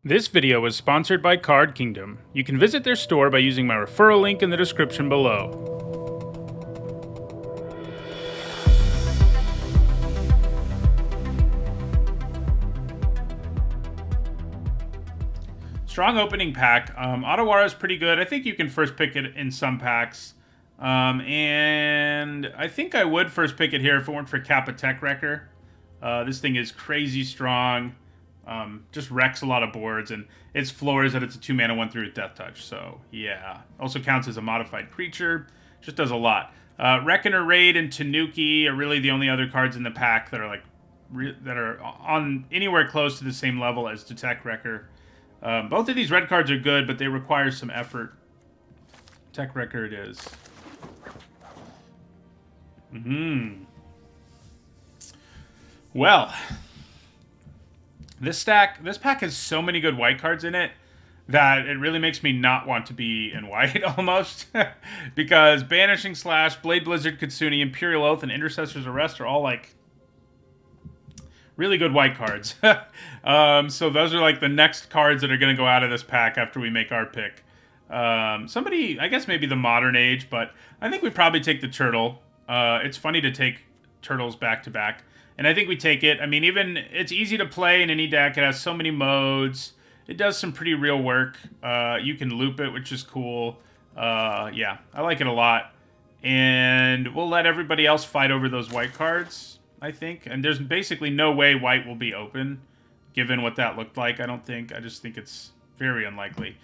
This video was sponsored by Card Kingdom. You can visit their store by using my referral link in the description below. Strong opening pack. Otawara is pretty good. I think you can first pick it in some packs. And I think I would first pick it here if it weren't for Kappa Tech Wrecker. This thing is crazy strong. Just wrecks a lot of boards, and its floor is that it's a 2-mana 1/3 with Death Touch, so yeah. Also counts as a modified creature, just does a lot. Reckoner Raid and Tanuki are really the only other cards in the pack that are that are on anywhere close to the same level as Detect Wrecker. Both of these red cards are good, but they require some effort. Tech Wrecker it is. Well, this pack has so many good white cards in it that it really makes me not want to be in white almost. Because Banishing Slash, Blade Blizzard, Kitsune, Imperial Oath, and Intercessor's Arrest are all like really good white cards. So those are like the next cards that are going to go out of this pack after we make our pick. Somebody, I guess maybe the Modern Age, but I think we probably take the Turtle. It's funny to take Turtles back to back. And I think we take it. I mean, even it's easy to play in any deck. It has so many modes. It does some pretty real work. You can loop it, which is cool. Yeah, I like it a lot. And we'll let everybody else fight over those white cards, I think. And there's basically no way white will be open, given what that looked like, I don't think. I just think it's very unlikely.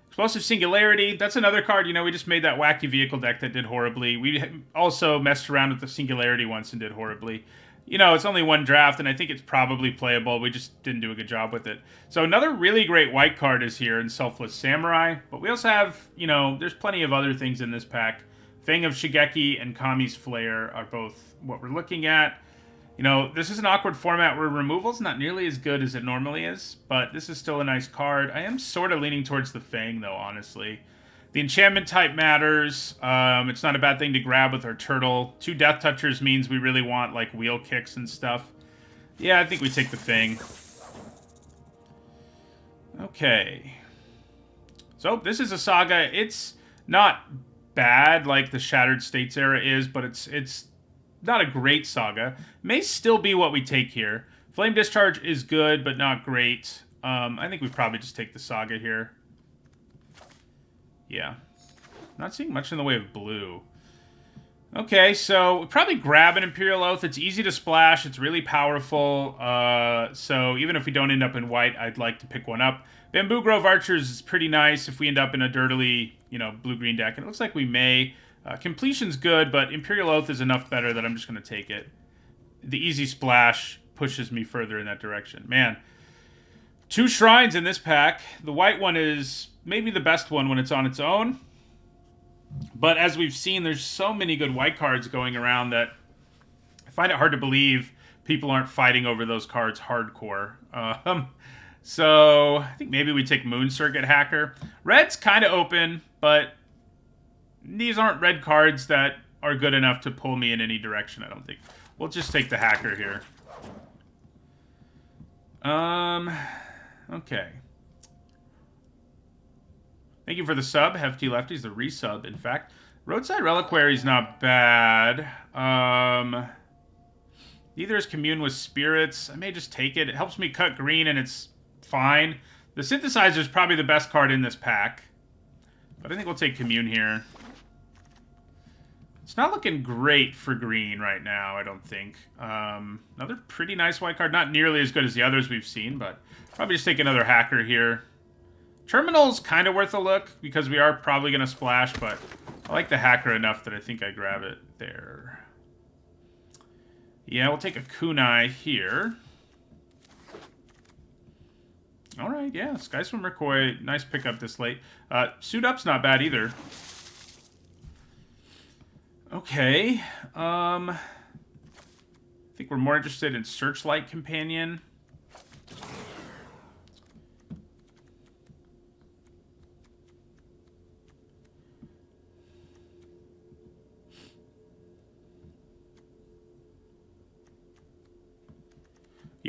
Explosive Singularity, that's another card. You know, we just made that wacky vehicle deck that did horribly. We also messed around with the Singularity once and did horribly. You know, it's only one draft, and I think it's probably playable. We just didn't do a good job with it. So another really great white card is here in Selfless Samurai. But we also have, you know, there's plenty of other things in this pack. Fang of Shigeki and Kami's Flare are both what we're looking at. You know, this is an awkward format where removal's not nearly as good as it normally is. But this is still a nice card. I am sort of leaning towards the Fang, though, honestly. The enchantment type matters. It's not a bad thing to grab with our Turtle. 2 Death Touchers means we really want, like, wheel kicks and stuff. Yeah, I think we take the Fang. Okay. So, this is a saga. It's not bad like the Shattered States era is, but it's not a great saga. May still be what we take here. Flame Discharge is good, but not great. I think we probably just take the saga here. Yeah. Not seeing much in the way of blue. Okay, so we'll probably grab an Imperial Oath. It's easy to splash. It's really powerful. So even if we don't end up in white, I'd like to pick one up. Bamboo Grove Archers is pretty nice if we end up in a dirtily, you know, blue-green deck. And it looks like we may. Completion's good, but Imperial Oath is enough better that I'm just going to take it. The easy splash pushes me further in that direction. Man, 2 shrines in this pack. The white one is maybe the best one when it's on its own. But as we've seen, there's so many good white cards going around that I find it hard to believe people aren't fighting over those cards hardcore. So I think maybe we take Moon Circuit Hacker. Red's kind of open, but these aren't red cards that are good enough to pull me in any direction, I don't think. We'll just take the Hacker here. Okay. Thank you for the sub, Hefty Lefties, the resub, in fact. Roadside Reliquary is not bad. Neither is Commune with Spirits. I may just take it. It helps me cut green, and it's fine. The Synthesizer is probably the best card in this pack. But I think we'll take Commune here. It's not looking great for green right now, I don't think. Another pretty nice white card. Not nearly as good as the others we've seen, but probably just take another Hacker here. Terminal's kind of worth a look because we are probably going to splash, but I like the Hacker enough that I think I grab it there. Yeah, we'll take a Kunai here. All right, yeah, Skyswimmer Koi, nice pickup this late. Suit Up's not bad either. Okay, I think we're more interested in Searchlight Companion.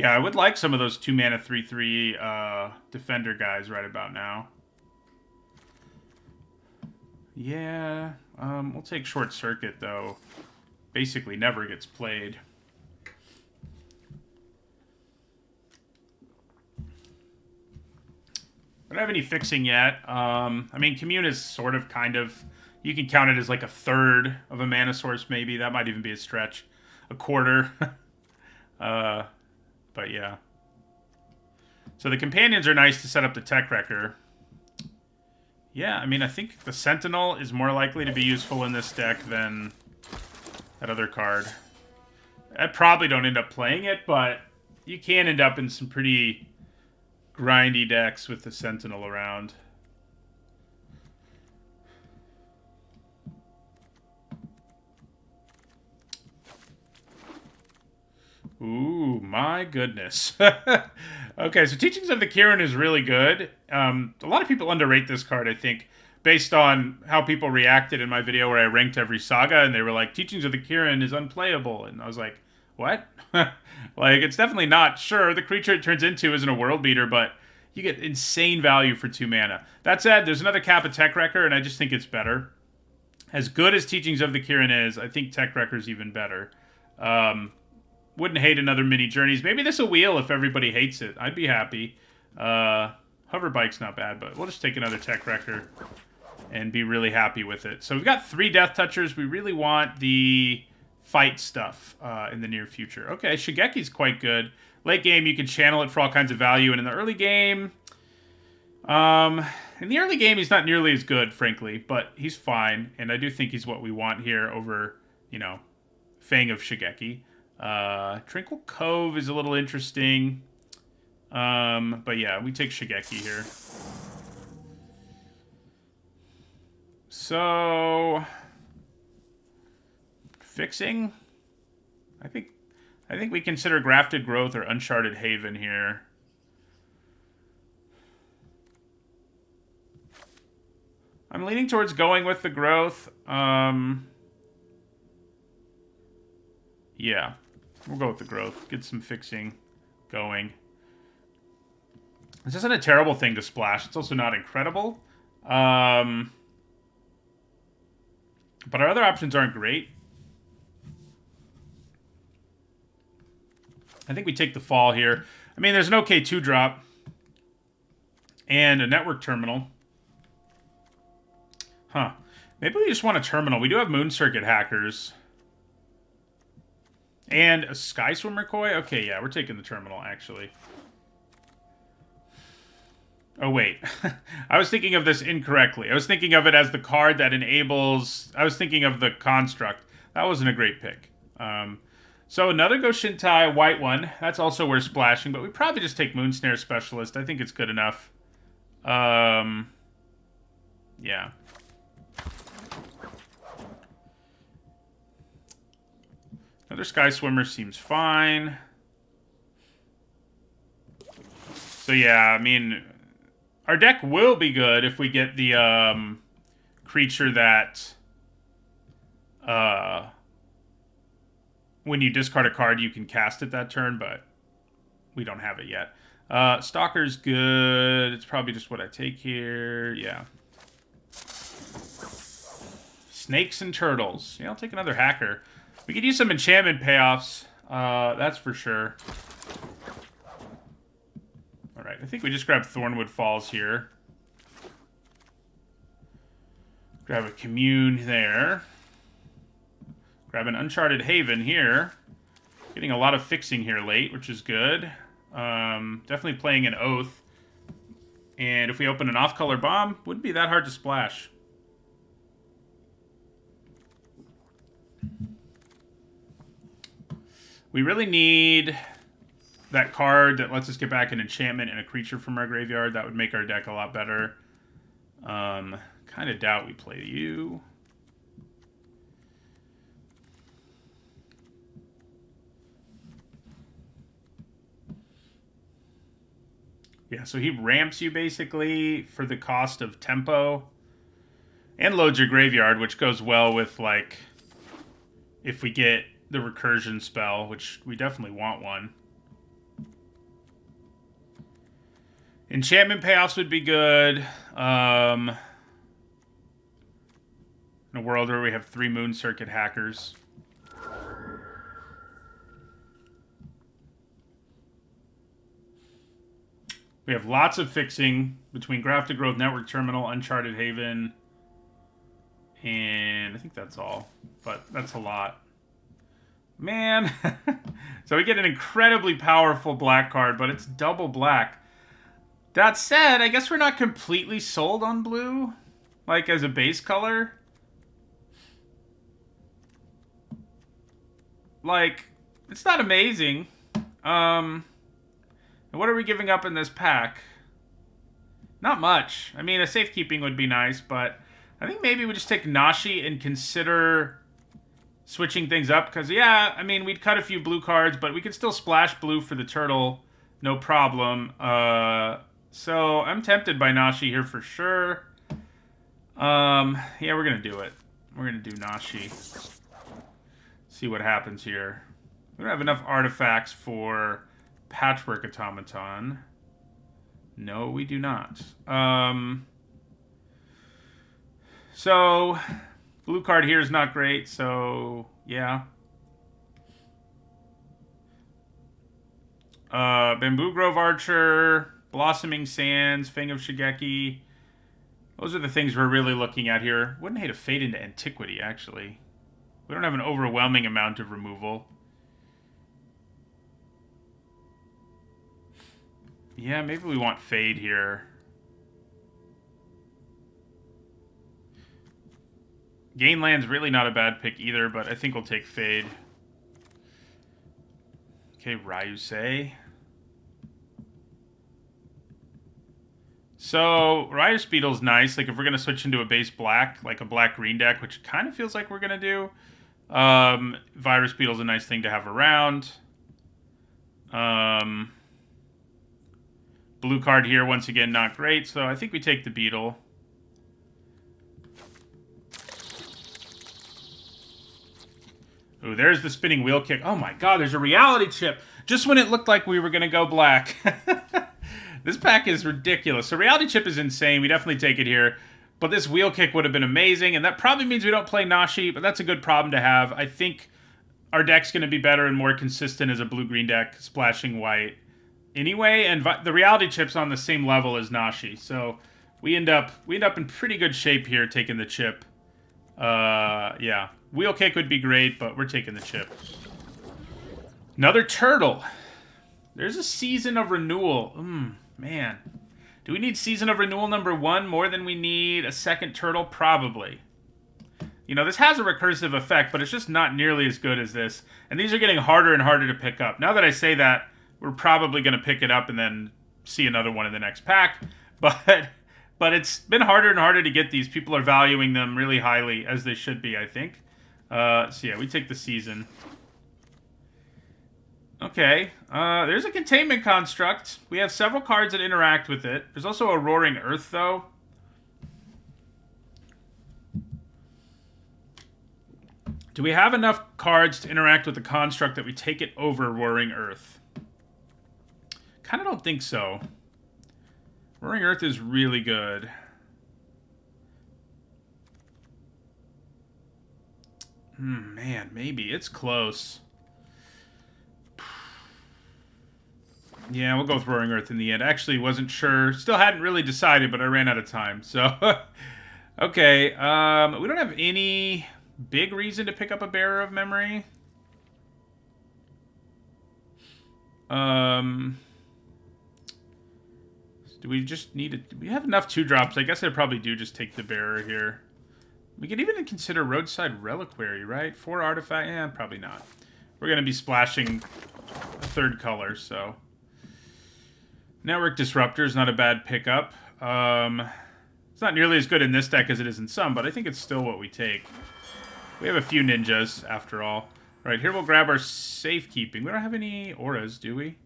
Yeah, I would like some of those 2-mana 3/3 defender guys right about now. Yeah, we'll take Short Circuit, though. Basically never gets played. I don't have any fixing yet. I mean, Commune is sort of, kind of... You can count it as like a third of a mana source, maybe. That might even be a stretch. A quarter. But yeah. So the companions are nice to set up the tech wrecker. Yeah, I mean, I think the Sentinel is more likely to be useful in this deck than that other card. I probably don't end up playing it, but you can end up in some pretty grindy decks with the Sentinel around. Ooh, my goodness. Okay, so Teachings of the Kirin is really good. A lot of people underrate this card, I think, based on how people reacted in my video where I ranked every saga, and they were like, Teachings of the Kirin is unplayable. And I was like, what? Like, it's definitely not. Sure, the creature it turns into isn't a world beater, but you get insane value for 2 mana. That said, there's another Kappa Tech Wrecker, and I just think it's better. As good as Teachings of the Kirin is, I think Tech Wrecker's even better. Wouldn't hate another Mini Journeys. Maybe this will wheel if everybody hates it. I'd be happy. Hover Bike's not bad, but we'll just take another Tech Wrecker and be really happy with it. So we've got 3 Death Touchers. We really want the fight stuff in the near future. Okay, Shigeki's quite good. Late game, you can channel it for all kinds of value, and in the early game... he's not nearly as good, frankly, but he's fine, and I do think he's what we want here over, you know, Fang of Shigeki. Tranquil Cove is a little interesting. But yeah, we take Shigeki here. So fixing? I think we consider Grafted Growth or Uncharted Haven here. I'm leaning towards going with the growth. Yeah. We'll go with the growth. Get some fixing going. This isn't a terrible thing to splash. It's also not incredible. But our other options aren't great. I think we take the fall here. I mean, there's an okay 2-drop. And a network terminal. Huh. Maybe we just want a terminal. We do have Moon Circuit hackers. And a Sky Swimmer Koi? Okay, yeah, we're taking the terminal, actually. Oh, wait. I was thinking of this incorrectly. I was thinking of it as the card that enables... I was thinking of the construct. That wasn't a great pick. So another Go Shintai, white one. That's also worth splashing, but we probably just take Moonsnare Specialist. I think it's good enough. Yeah. Another Sky Swimmer seems fine. So yeah, I mean, our deck will be good if we get the creature that when you discard a card, you can cast it that turn, but we don't have it yet. Stalker's good. It's probably just what I take here. Yeah. Snakes and Turtles. Yeah, I'll take another Hacker. We could use some enchantment payoffs. That's for sure. Alright, I think we just grab Thornwood Falls here. Grab a Commune there. Grab an Uncharted Haven here. Getting a lot of fixing here late, which is good. Definitely playing an Oath. And if we open an off-color bomb, wouldn't be that hard to splash. We really need that card that lets us get back an enchantment and a creature from our graveyard. That would make our deck a lot better. Kind of doubt we play you. Yeah, so he ramps you basically for the cost of tempo. And loads your graveyard, which goes well with, like, if we get the recursion spell, which we definitely want one. Enchantment payoffs would be good. In a world where we have 3 Moon Circuit hackers. We have lots of fixing between Grafted Growth, Network Terminal, Uncharted Haven, and I think that's all. But that's a lot. Man. So we get an incredibly powerful black card, but it's double black. That said, I guess we're not completely sold on blue, like as a base color. Like, it's not amazing. And what are we giving up in this pack? Not much. I mean, a safekeeping would be nice, but I think maybe we just take Nashi and consider switching things up. Because, yeah, I mean, we'd cut a few blue cards, but we could still splash blue for the turtle. No problem. So I'm tempted by Nashi here for sure. Yeah, we're going to do it. We're going to do Nashi. See what happens here. We don't have enough artifacts for Patchwork Automaton. No, we do not. So, blue card here is not great, so, yeah. Bamboo Grove Archer, Blossoming Sands, Fang of Shigeki. Those are the things we're really looking at here. Wouldn't hate a Fade into Antiquity, actually. We don't have an overwhelming amount of removal. Yeah, maybe we want Fade here. Gainland's really not a bad pick either, but I think we'll take Fade. Okay, Ryusei. So, Riot Beetle's nice. Like, if we're going to switch into a base black, like a black-green deck, which it kind of feels like we're going to do. Virus Beetle's a nice thing to have around. Blue card here, once again, not great. So, I think we take the Beetle. Ooh, there's the spinning wheel kick. Oh my god, there's a reality chip. Just when it looked like we were going to go black. This pack is ridiculous. So reality chip is insane. We definitely take it here. But this wheel kick would have been amazing. And that probably means we don't play Nashi. But that's a good problem to have. I think our deck's going to be better and more consistent as a blue-green deck, splashing white. Anyway, and the reality chip's on the same level as Nashi. So we end up in pretty good shape here taking the chip. Yeah. Wheel kick would be great, but we're taking the chip. Another turtle. There's a Season of Renewal. Man. Do we need Season of Renewal number 1 more than we need a second turtle? Probably. You know, this has a recursive effect, but it's just not nearly as good as this. And these are getting harder and harder to pick up. Now that I say that, we're probably going to pick it up and then see another one in the next pack. But it's been harder and harder to get these. People are valuing them really highly, as they should be, I think. So yeah, we take the Season. Okay, there's a Containment Construct. We have several cards that interact with it. There's also a Roaring Earth, though. Do we have enough cards to interact with the Construct that we take it over Roaring Earth? Kind of don't think so. Roaring Earth is really good. Man, maybe. It's close. Yeah, we'll go with Roaring Earth in the end. Actually, wasn't sure. Still hadn't really decided, but I ran out of time. So, okay. We don't have any big reason to pick up a Bearer of Memory. Do we just need it? Do we have enough 2-drops? I guess I probably do just take the Bearer here. We could even consider Roadside Reliquary, right? 4 artifact? Yeah, probably not. We're going to be splashing a 3rd color, so... Network Disruptor is not a bad pickup. It's not nearly as good in this deck as it is in some, but I think it's still what we take. We have a few ninjas, after all. All right, here we'll grab our Safekeeping. We don't have any auras, do we?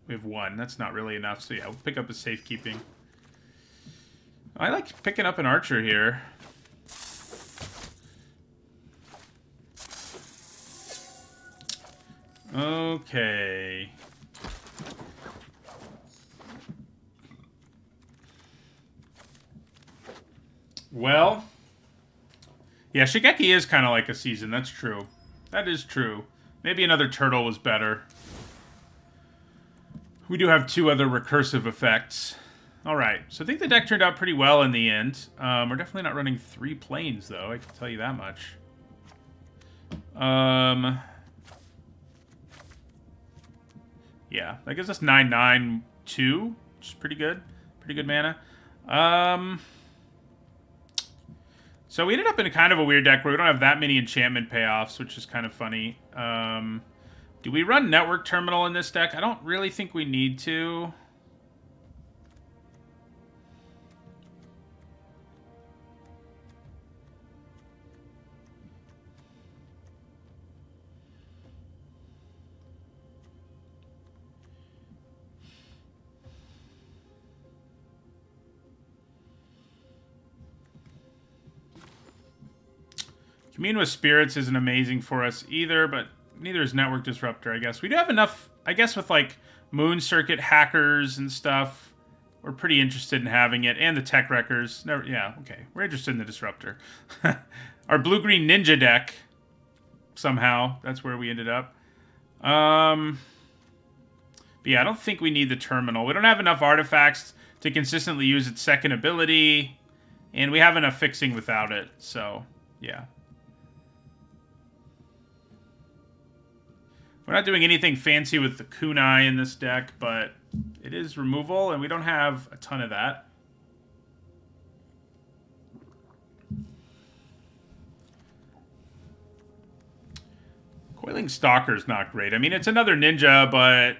We have 1. That's not really enough, so yeah, we'll pick up a Safekeeping. I like picking up an Archer here. Okay. Well, yeah, Shigeki is kind of like a season. That's true. That is true. Maybe another turtle was better. We do have 2 other recursive effects. All right, so I think the deck turned out pretty well in the end. We're definitely not running 3 planes, though. I can tell you that much. Yeah, that gives us 9/9/2, which is pretty good. Pretty good mana. So we ended up in kind of a weird deck where we don't have that many enchantment payoffs, which is kind of funny. Do we run Network Terminal in this deck? I don't really think we need to. Commune with Spirits isn't amazing for us either, but neither is Network Disruptor, I guess. We do have enough, I guess, with like Moon Circuit hackers and stuff. We're pretty interested in having it, and the Tech Wreckers. Never, yeah, okay. We're interested in the Disruptor. Our Blue-Green Ninja deck, somehow, that's where we ended up. But yeah, I don't think we need the Terminal. We don't have enough artifacts to consistently use its second ability, and we have enough fixing without it, so yeah. We're not doing anything fancy with the Kunai in this deck, but it is removal, and we don't have a ton of that. Coiling Stalker's not great. I mean, it's another ninja, but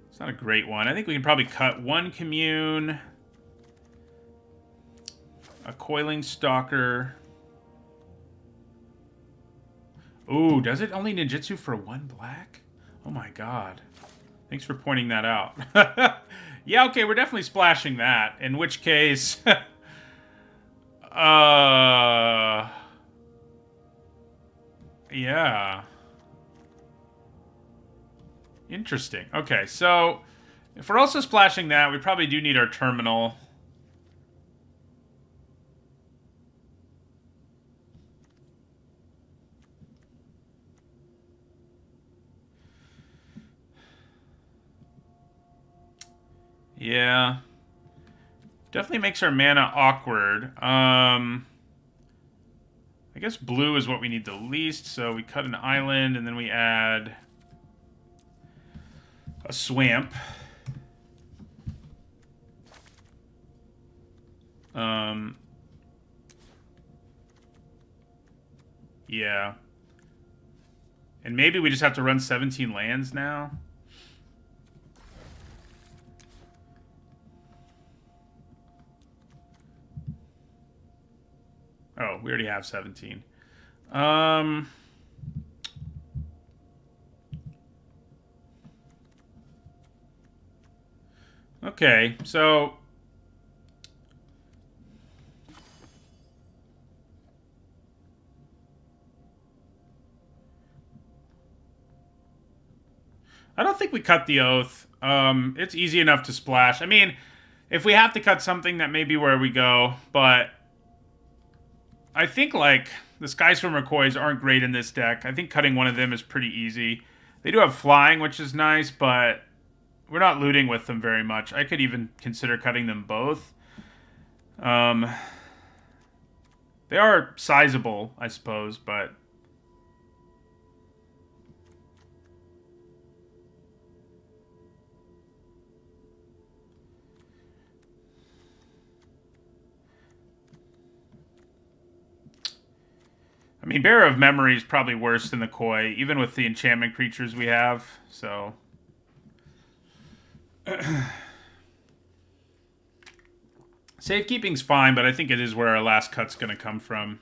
it's not a great one. I think we can probably cut 1 Commune, a Coiling Stalker. Ooh, does it only ninjutsu for 1 black? Oh my god. Thanks for pointing that out. Yeah, okay, we're definitely splashing that. In which case... yeah. Interesting. Okay, so... if we're also splashing that, we probably do need our terminal. Yeah. Definitely makes our mana awkward. I guess blue is what we need the least, so we cut an island, and then we add a swamp. Yeah. And maybe we just have to run 17 lands now. Oh, we already have 17. Okay, so... I don't think we cut the Oath. It's easy enough to splash. I mean, if we have to cut something, that may be where we go, but... I think, like, the Skyswimmer Kois aren't great in this deck. I think cutting one of them is pretty easy. They do have flying, which is nice, but we're not looting with them very much. I could even consider cutting them both. They are sizable, I suppose, but... I mean, Bearer of Memory is probably worse than the Koi, even with the enchantment creatures we have, so... Safekeeping's fine, but I think it is where our last cut's going to come from.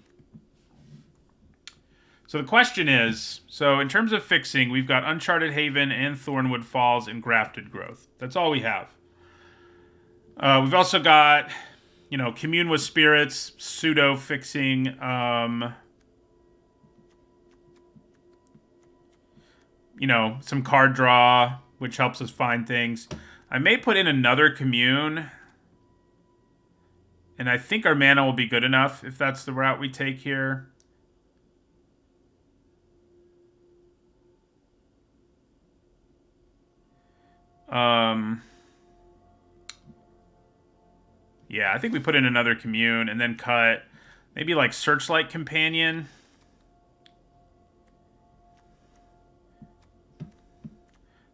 So the question is, so in terms of fixing, we've got Uncharted Haven and Thornwood Falls and Grafted Growth. That's all we have. We've also got, you know, Commune with Spirits, pseudo-fixing... you know, some card draw, which helps us find things. I may put in another Commune And I think our mana will be good enough if that's the route we take here. Yeah, I think we put in another commune and then cut maybe like Searchlight Companion.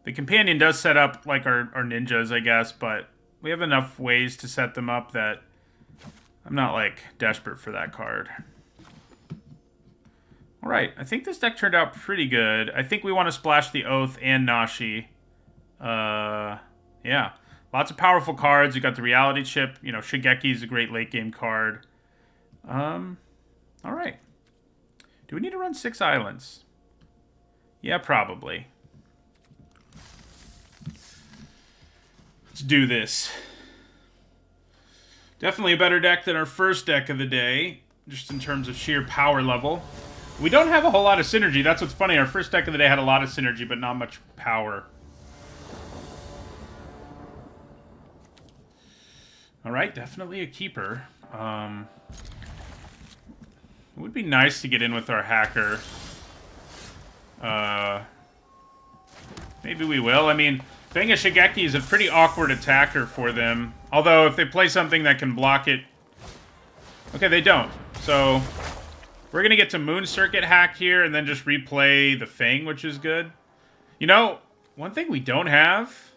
The companion does set up like our ninjas, I guess, but we have enough ways to set them up that I'm not like desperate for that card. All right, I think this deck turned out pretty good. I think we want to splash the Oath and Nashi. Yeah. Lots of powerful cards. You got the Reality Chip. You know, Shigeki is a great late game card. All right. Do we need to run 6 islands? Yeah, probably. Let's do this. Definitely a better deck than our first deck of the day, just in terms of sheer power level. We don't have a whole lot of synergy. That's what's funny. Our first deck of the day had a lot of synergy, but not much power. All right, definitely a keeper. It would be nice to get in with our hacker. Maybe we will. I mean, being a Shigeki is a pretty awkward attacker for them. Although, if they play something that can block it... Okay, they don't. So, we're going to get to Moon Circuit hack here and then just replay the Fang, which is good. You know, one thing we don't have...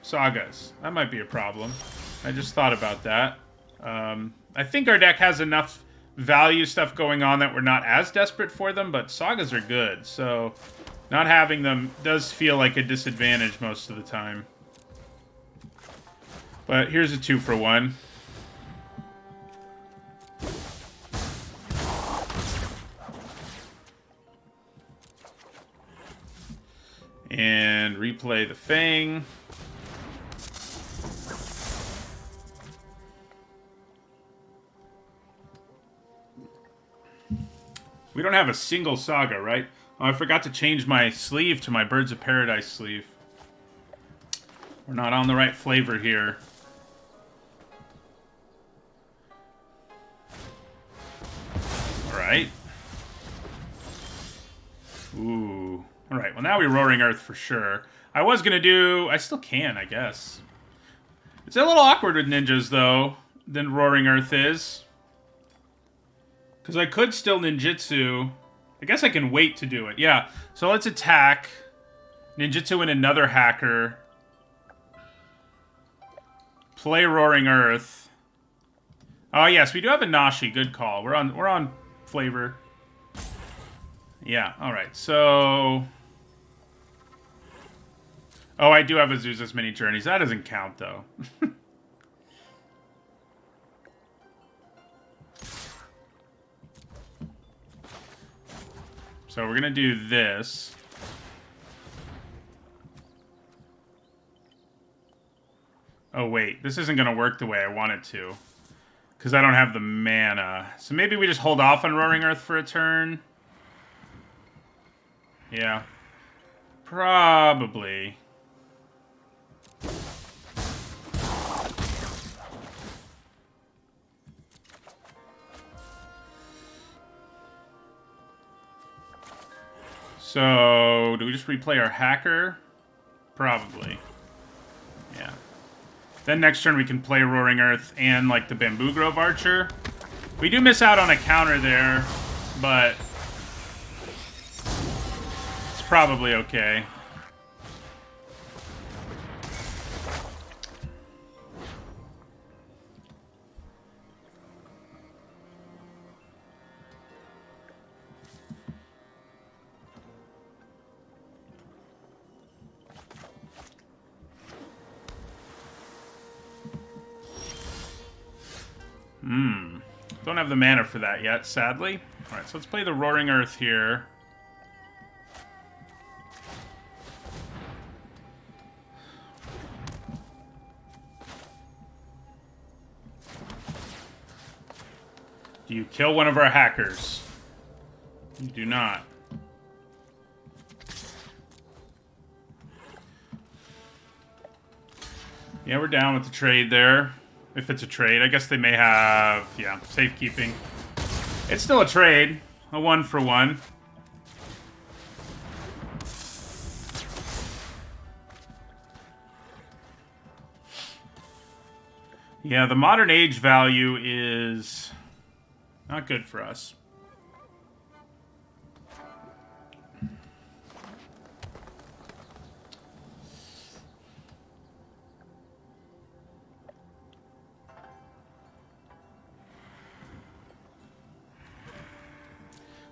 Sagas. That might be a problem. I just thought about that. I think our deck has enough value stuff going on that we're not as desperate for them, but Sagas are good, so not having them does feel like a disadvantage most of the time. But here's a 2-for-1. And replay the Fang. We don't have a single Saga, right? Oh, I forgot to change my sleeve to my Birds of Paradise sleeve. We're not on the right flavor here. Alright. Ooh. Alright, well now we're Roaring Earth for sure. I was gonna do... I still can, I guess. It's a little awkward with ninjas, though, than Roaring Earth is. Because I could still ninjutsu. I guess I can wait to do it. Yeah. So let's attack. Ninjutsu and another hacker. Play Roaring Earth. Oh yes, we do have a Nashi. Good call. We're on flavor. Yeah. All right. So. Oh, I do have Azusa's Mini Journeys. That doesn't count though. So we're going to do this. Oh, wait. This isn't going to work the way I want it to. Because I don't have the mana. So maybe we just hold off on Roaring Earth for a turn. Yeah. Probably. So, do we just replay our hacker? Probably. Yeah. Then next turn we can play Roaring Earth and, like, the Bamboo Grove Archer. We do miss out on a counter there, but it's probably okay. Don't have the mana for that yet, sadly. Alright, so let's play the Roaring Earth here. Do you kill one of our hackers? You do not. Yeah, we're down with the trade there. If it's a trade. I guess they may have, yeah, safekeeping. It's still a trade. A 1-for-1. Yeah, the modern age value is not good for us.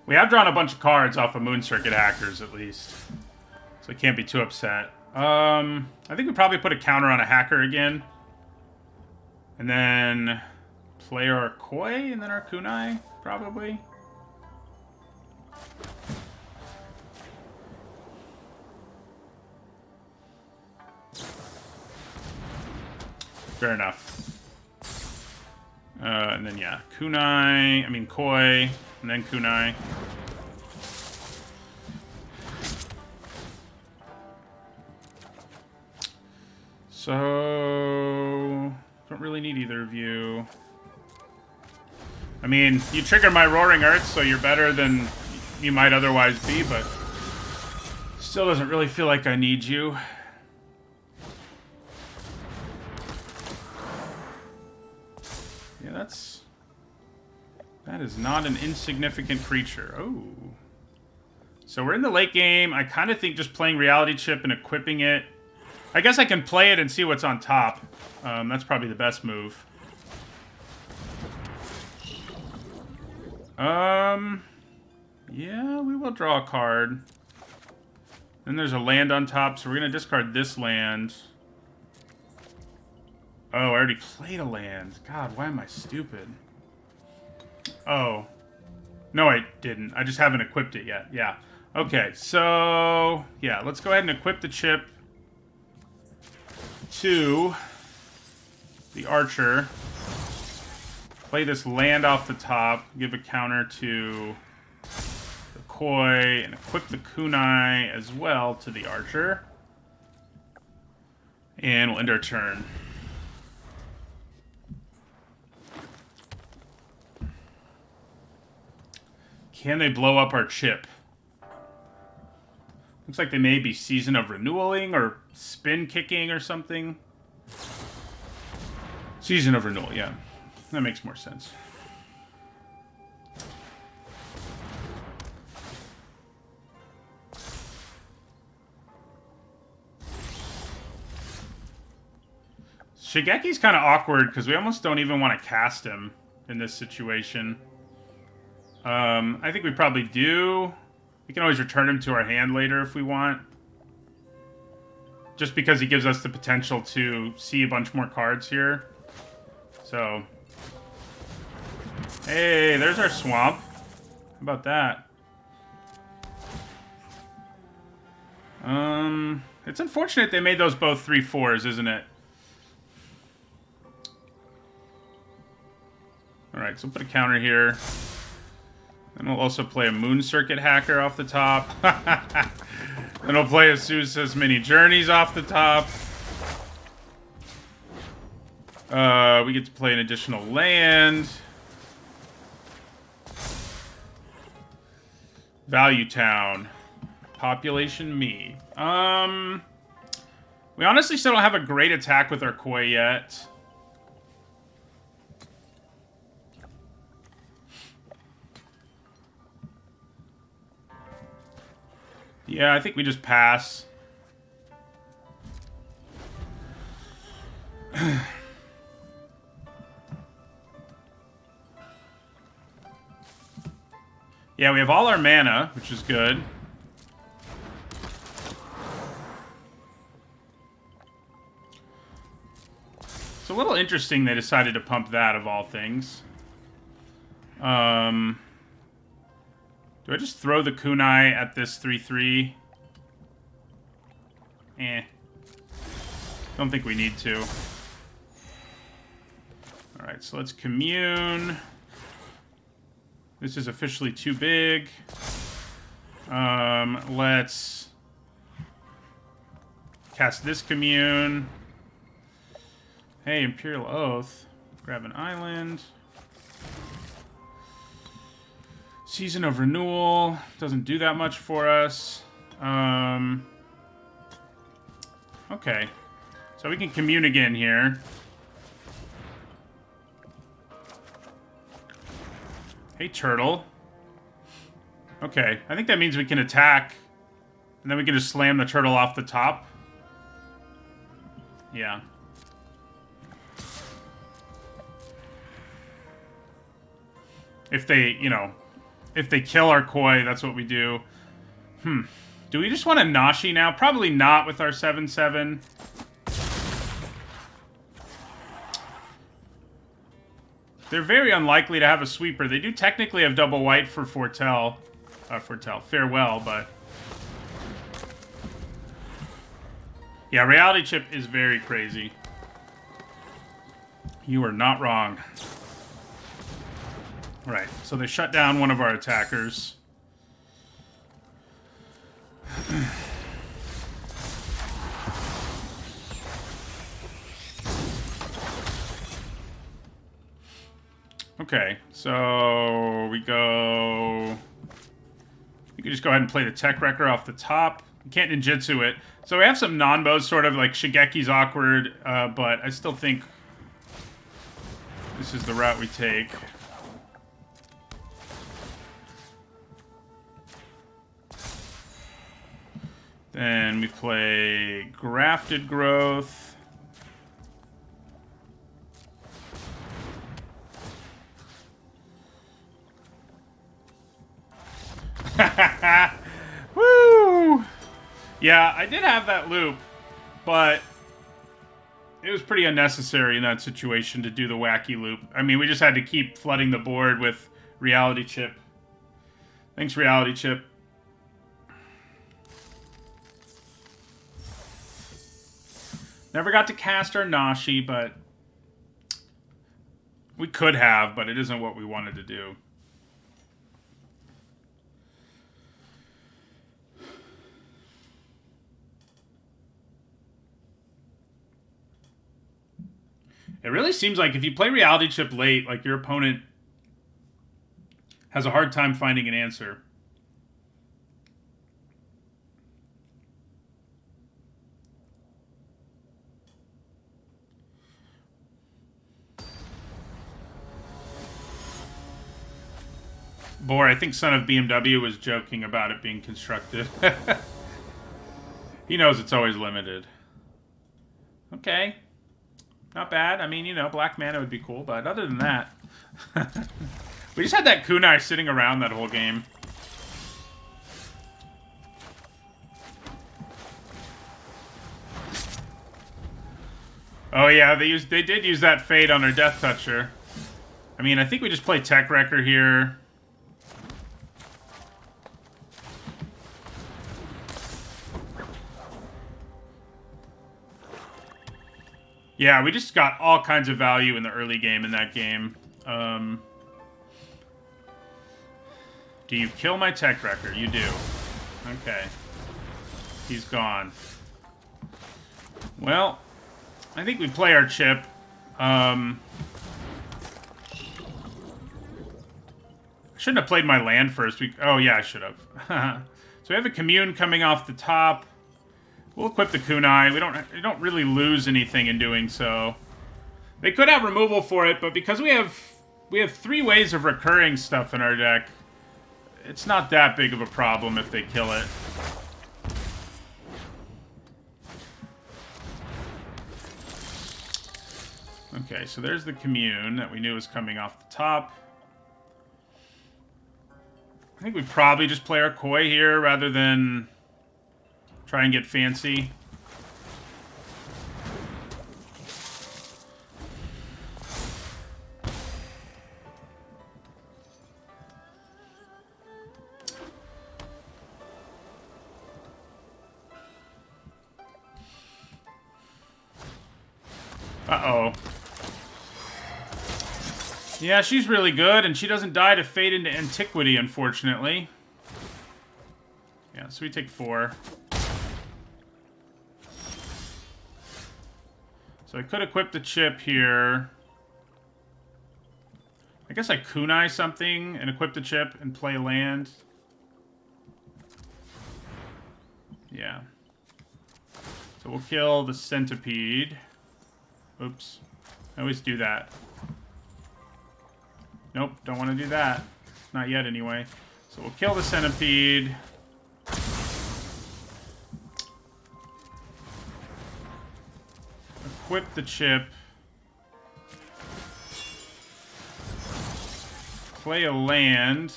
We have drawn a bunch of cards off of Moon Circuit Hackers, at least. So I can't be too upset. I think we probably put a counter on a Hacker again. And then play our Koi and then our Kunai, probably. Fair enough. And then, yeah, Koi, and then Kunai. So, don't really need either of you. I mean, you trigger my Roaring Earth, so you're better than you might otherwise be, but still doesn't really feel like I need you. Yeah, that is not an insignificant creature. Oh. So we're in the late game. I kind of think just playing Reality Chip and equipping it. I guess I can play it and see what's on top. That's probably the best move. Yeah, we will draw a card. Then there's a land on top, so we're going to discard this land. Oh, I already played a land. God, why am I stupid? Oh. No, I didn't. I just haven't equipped it yet. Yeah. Okay, so... yeah, let's go ahead and equip the chip to the Archer. Play this land off the top. Give a counter to the Koi. And equip the Kunai as well to the Archer. And we'll end our turn. Can they blow up our chip? Looks like they may be Season of Renewaling or Spin Kicking or something. Season of Renewal, yeah. That makes more sense. Shigeki's kind of awkward because we almost don't even want to cast him in this situation. I think we probably do. We can always return him to our hand later if we want. Just because he gives us the potential to see a bunch more cards here. So. Hey, there's our swamp. How about that? It's unfortunate they made those both 3/4s, isn't it? Alright, so we'll put a counter here. And we'll also play a Moon Circuit Hacker off the top. Then we'll play a Sousa's Mini Journeys off the top. We get to play an additional land. Value Town. Population me. We honestly still don't have a great attack with our Koi yet. Yeah, I think we just pass. Yeah, we have all our mana, which is good. It's a little interesting they decided to pump that, of all things. Do I just throw the Kunai at this 3/3? Eh. Don't think we need to. Alright, so let's commune. This is officially too big. Let's cast this commune. Hey, Imperial Oath. Grab an island. Season of Renewal. Doesn't do that much for us. Okay. So we can commune again here. Hey, turtle. Okay. I think that means we can attack. And then we can just slam the turtle off the top. Yeah. If they, you know, if they kill our koi, that's what we do. Do we just want a Nashi now? Probably not with our 7/7. They're very unlikely to have a sweeper. They do technically have double white for Farewell, but... Yeah, Reality Chip is very crazy. You are not wrong. Right, so they shut down one of our attackers. Okay, so we go... We can just go ahead and play the Tech Wrecker off the top. We can't ninjutsu it. So we have some non-bows, sort of like Shigeki's awkward, but I still think this is the route we take. Then we play Grafted Growth. Woo! Yeah, I did have that loop, but it was pretty unnecessary in that situation to do the wacky loop. I mean, we just had to keep flooding the board with Reality Chip. Thanks, Reality Chip. Never got to cast our Nashi, but we could have, but it isn't what we wanted to do. It really seems like if you play Reality Chip late, like your opponent has a hard time finding an answer. Boar, I think Son of BMW was joking about it being constructed. He knows it's always limited. Okay. Not bad. I mean, you know, black mana would be cool, but other than that... We just had that kunai sitting around that whole game. Oh yeah, they did use that fade on our Death Toucher. I mean, I think we just play Tech Wrecker here. Yeah, we just got all kinds of value in the early game in that game. Do you kill my Tech Wrecker? You do. Okay. He's gone. Well, I think we play our chip. Shouldn't have played my land first. Oh, yeah, I should have. So we have a commune coming off the top. We'll equip the kunai. We don't really lose anything in doing so. They could have removal for it, but because we have 3 ways of recurring stuff in our deck, it's not that big of a problem if they kill it. Okay, so there's the commune that we knew was coming off the top. I think we probably just play our koi here rather than try and get fancy. Uh-oh. Yeah, she's really good, and she doesn't die to fade into antiquity, unfortunately. Yeah, so we take 4. So I could equip the chip here. I guess I kunai something and equip the chip and play land. Yeah. So we'll kill the centipede. Oops. I always do that. Nope, don't want to do that. Not yet, anyway. So we'll kill the centipede. Equip the chip. Play a land.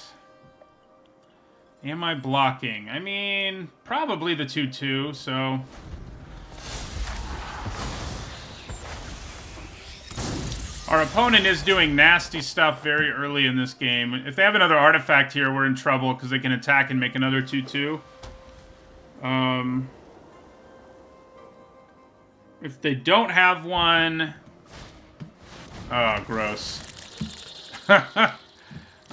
Am I blocking? I mean, probably the 2/2, so... Our opponent is doing nasty stuff very early in this game. If they have another artifact here, we're in trouble because they can attack and make another 2/2. If they don't have one... Oh, gross.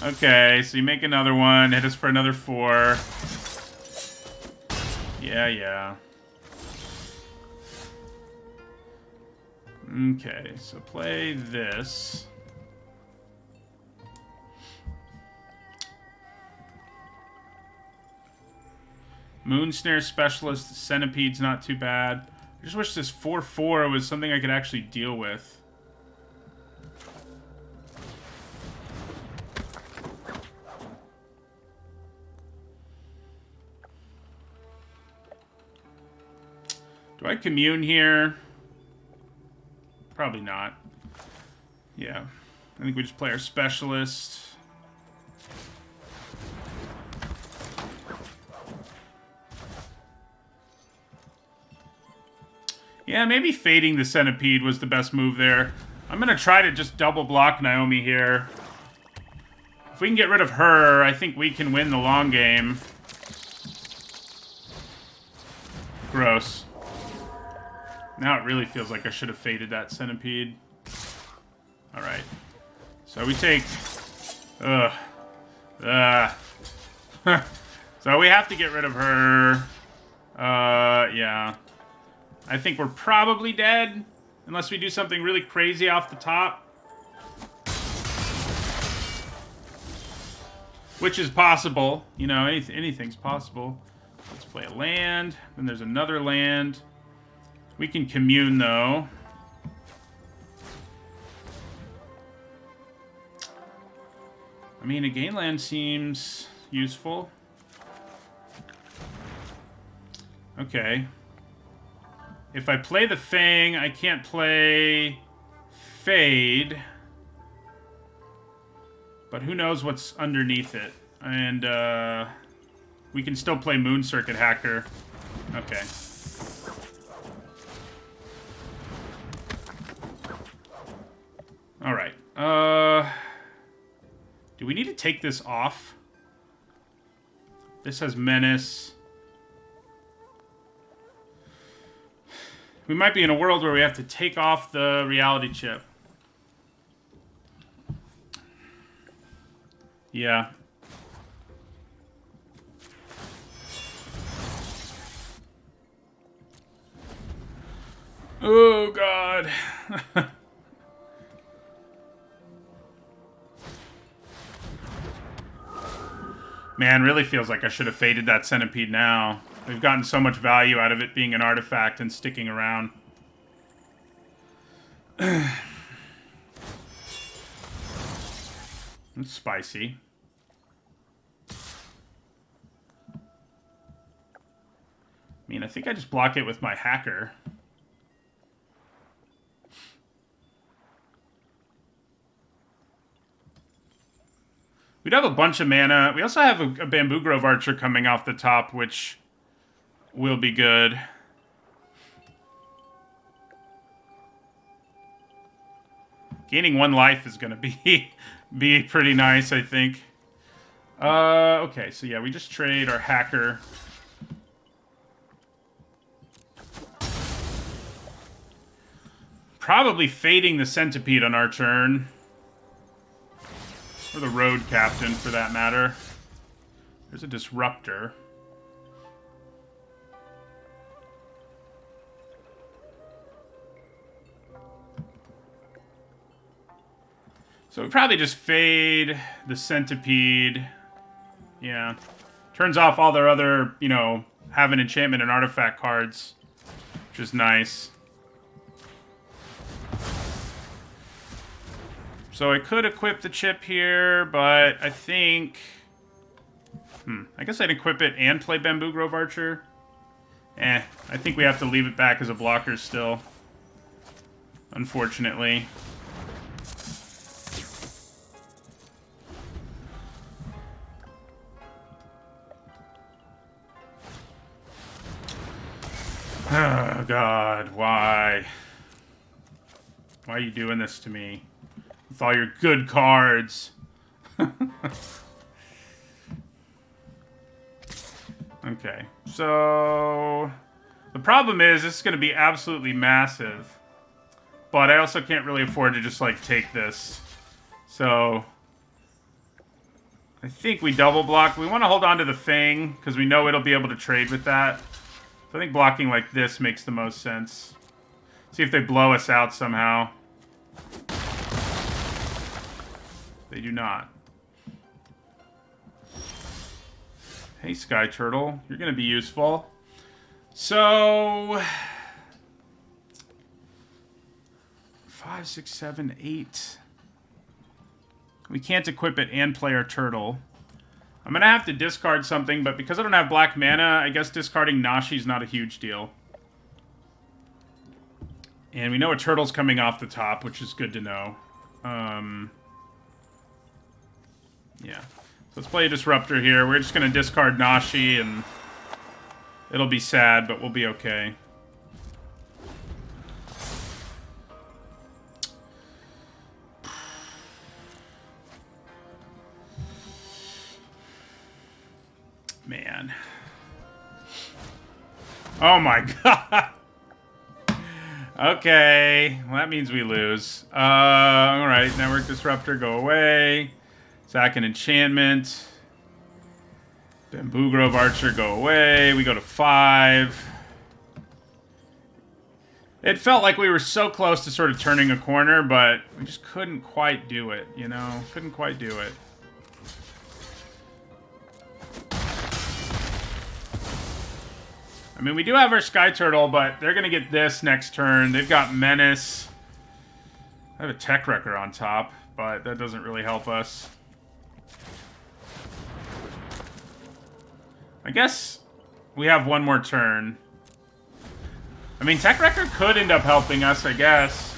Okay, so you make another one, hit us for another 4. Yeah. Okay, so play this. Moon Snare Specialist, Centipede's not too bad. I just wish this 4/4 was something I could actually deal with. Do I commune here? Probably not. Yeah. I think we just play our specialist. Yeah, maybe fading the centipede was the best move there. I'm going to try to just double block Naomi here. If we can get rid of her, I think we can win the long game. Gross. Now it really feels like I should have faded that centipede. Alright. So we take... So we have to get rid of her. Yeah. I think we're probably dead. Unless we do something really crazy off the top. Which is possible. You know, anything's possible. Let's play a land. Then there's another land. We can commune, though. I mean, a gain land seems useful. Okay. If I play the Fang, I can't play Fade. But who knows what's underneath it. And, we can still play Moon Circuit Hacker. Okay. Alright. Do we need to take this off? This has Menace. We might be in a world where we have to take off the reality chip. Yeah. Oh, God. Man, really feels like I should have faded that centipede now. We've gotten so much value out of it being an artifact and sticking around. It's spicy. I mean, I think I just block it with my hacker. We'd have a bunch of mana. We also have a Bamboo Grove Archer coming off the top, which will be good. Gaining 1 life is going to be pretty nice, I think. Okay, so yeah, we just trade our hacker. Probably fading the centipede on our turn. Or the road captain, for that matter. There's a disruptor. So we probably just fade the Centipede. Yeah. Turns off all their other, you know, have an enchantment and artifact cards, which is nice. So I could equip the chip here, but I think... I guess I'd equip it and play Bamboo Grove Archer. I think we have to leave it back as a blocker still. Unfortunately. Oh, God, why? Why are you doing this to me? With all your good cards. Okay, so... The problem is, this is going to be absolutely massive. But I also can't really afford to just, like, take this. So... I think we double block. We want to hold on to the Fang, because we know it'll be able to trade with that. So I think blocking like this makes the most sense. See if they blow us out somehow. They do not. Hey, Sky Turtle. You're going to be useful. So... 5, 6, 7, 8. We can't equip it and play our turtle. I'm going to have to discard something, but because I don't have black mana, I guess discarding Nashi is not a huge deal. And we know a turtle's coming off the top, which is good to know. Yeah. So let's play a Disruptor here. We're just going to discard Nashi, and it'll be sad, but we'll be okay. Man. Oh my god. Okay. Well, that means we lose. Alright. Network Disruptor, go away. Sack an enchantment. Bamboo Grove Archer, go away. We go to 5. It felt like we were so close to sort of turning a corner, but we just couldn't quite do it, you know? Couldn't quite do it. I mean, we do have our Sky Turtle, but they're going to get this next turn. They've got Menace. I have a Tech Wrecker on top, but that doesn't really help us. I guess we have one more turn. I mean, Tech Wrecker could end up helping us, I guess.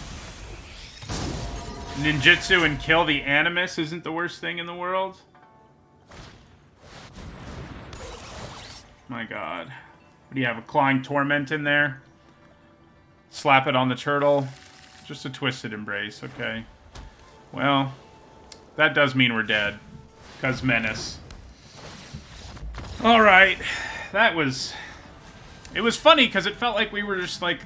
Ninjutsu and kill the Animus isn't the worst thing in the world. My god. What do you have, a Clawing Torment in there? Slap it on the turtle. Just a Twisted Embrace, okay. Well, that does mean we're dead. Because Menace. Alright. That was... It was funny because it felt like we were just, like,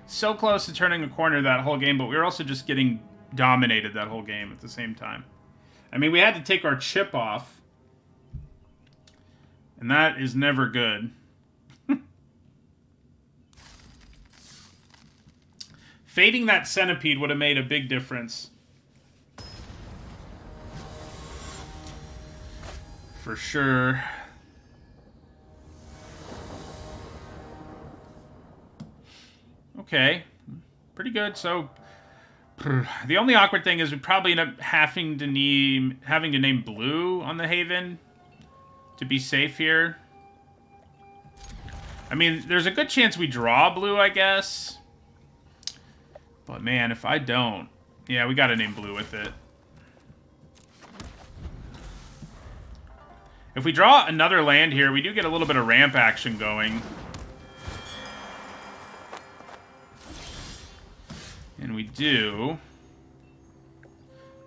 so close to turning a corner that whole game, but we were also just getting dominated that whole game at the same time. I mean, we had to take our chip off. And that is never good. Fading that Centipede would have made a big difference. For sure. Okay. Pretty good. So, the only awkward thing is we probably end up having to name blue on the Haven to be safe here. I mean, there's a good chance we draw blue, I guess. But man, if I don't... Yeah, we gotta name blue with it. If we draw another land here, we do get a little bit of ramp action going. And we do.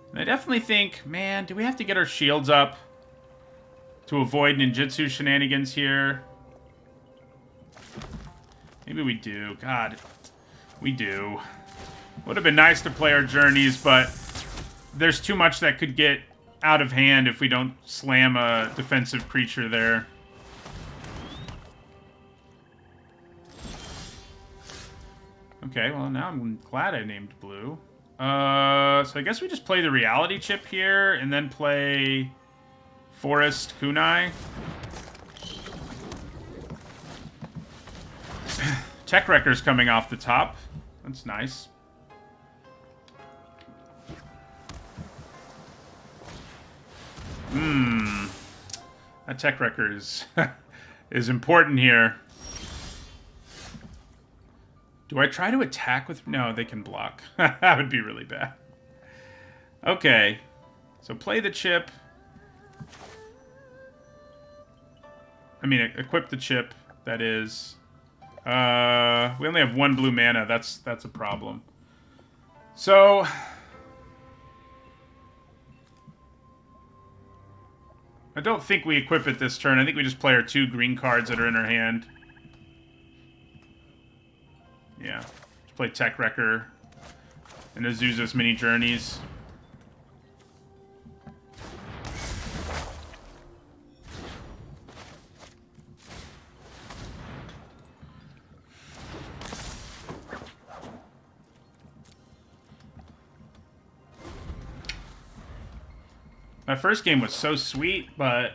And I definitely think, man, do we have to get our shields up to avoid ninjutsu shenanigans here? Maybe we do. God, we do. Would have been nice to play our journeys, but there's too much that could get out of hand if we don't slam a defensive creature there. Okay, well, now I'm glad I named blue. So I guess we just play the reality chip here and then play Forest Kunai. Tech Wrecker's coming off the top. That's nice. That Tech Wrecker is, is important here. Do I try to attack with... No, they can block. That would be really bad. Okay. So play the chip. I mean, equip the chip, that is. We only have 1 blue mana. That's a problem. So... I don't think we equip it this turn. I think we just play our 2 green cards that are in our hand. Yeah. Just play Tech Wrecker and Azusa's Mini Journeys. My first game was so sweet, but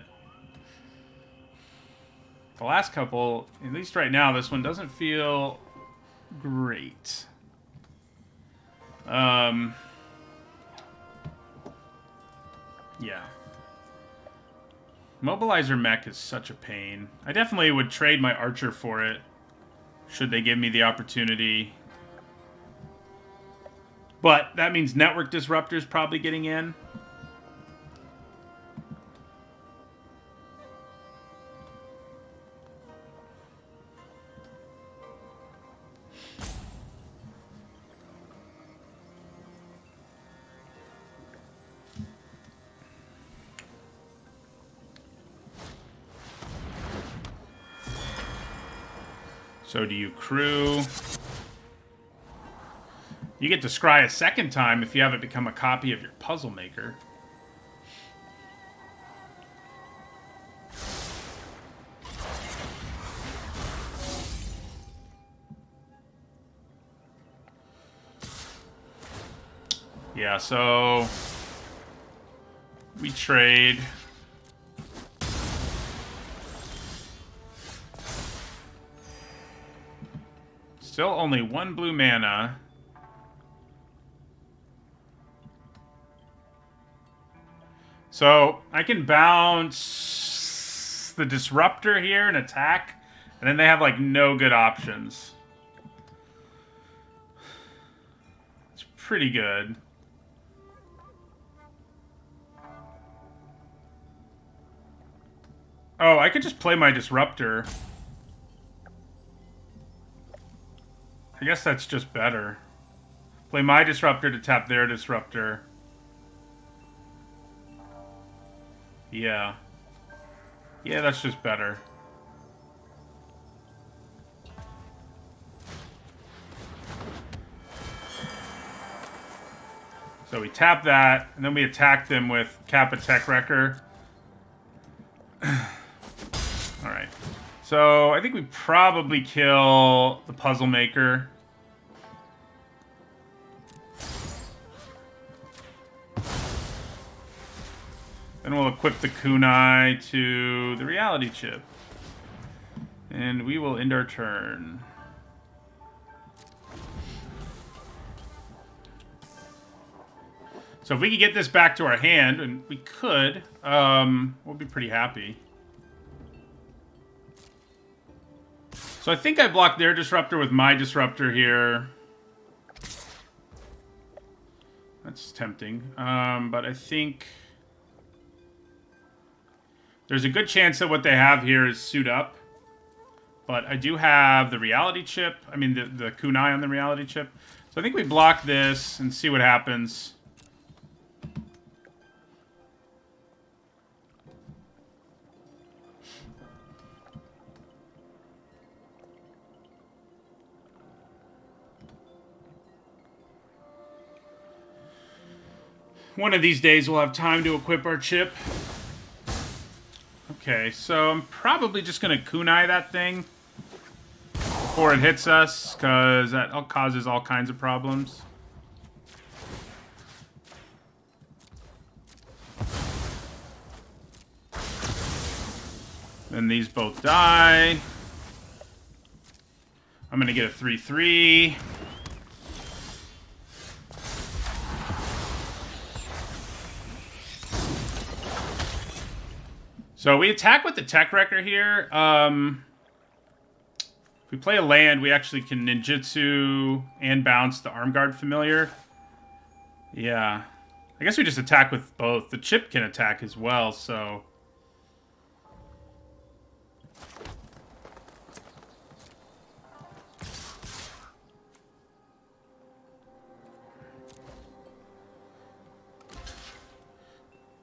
the last couple, at least right now, this one doesn't feel great. Yeah. Mobilizer mech is such a pain. I definitely would trade my Archer for it, should they give me the opportunity. But that means Network Disruptor's probably getting in. So do you crew? You get to scry a second time if you have it become a copy of your Puzzle Maker. Yeah, so we trade. Still only 1 blue mana. So I can bounce the Disruptor here and attack, and then they have like no good options. It's pretty good. Oh, I could just play my Disruptor. I guess that's just better. Play my Disruptor to tap their Disruptor. Yeah. Yeah, that's just better. So we tap that, and then we attack them with Kappa Tech Wrecker. Alright. So, I think we probably kill the Puzzle Maker. Then we'll equip the Kunai to the Reality Chip. And we will end our turn. So if we could get this back to our hand, and we could, we'll be pretty happy. So I think I blocked their Disruptor with my Disruptor here. That's tempting. But I think there's a good chance that what they have here is Suit Up. But I do have the Reality Chip. I mean, the Kunai on the Reality Chip. So I think we block this and see what happens. One of these days we'll have time to equip our chip. Okay, so I'm probably just going to kunai that thing before it hits us, because that causes all kinds of problems. Then these both die. I'm going to get a 3/3. So we attack with the Tech Wrecker here. If we play a land, we actually can ninjutsu and bounce the Arm Guard Familiar. Yeah. I guess we just attack with both. The chip can attack as well, so...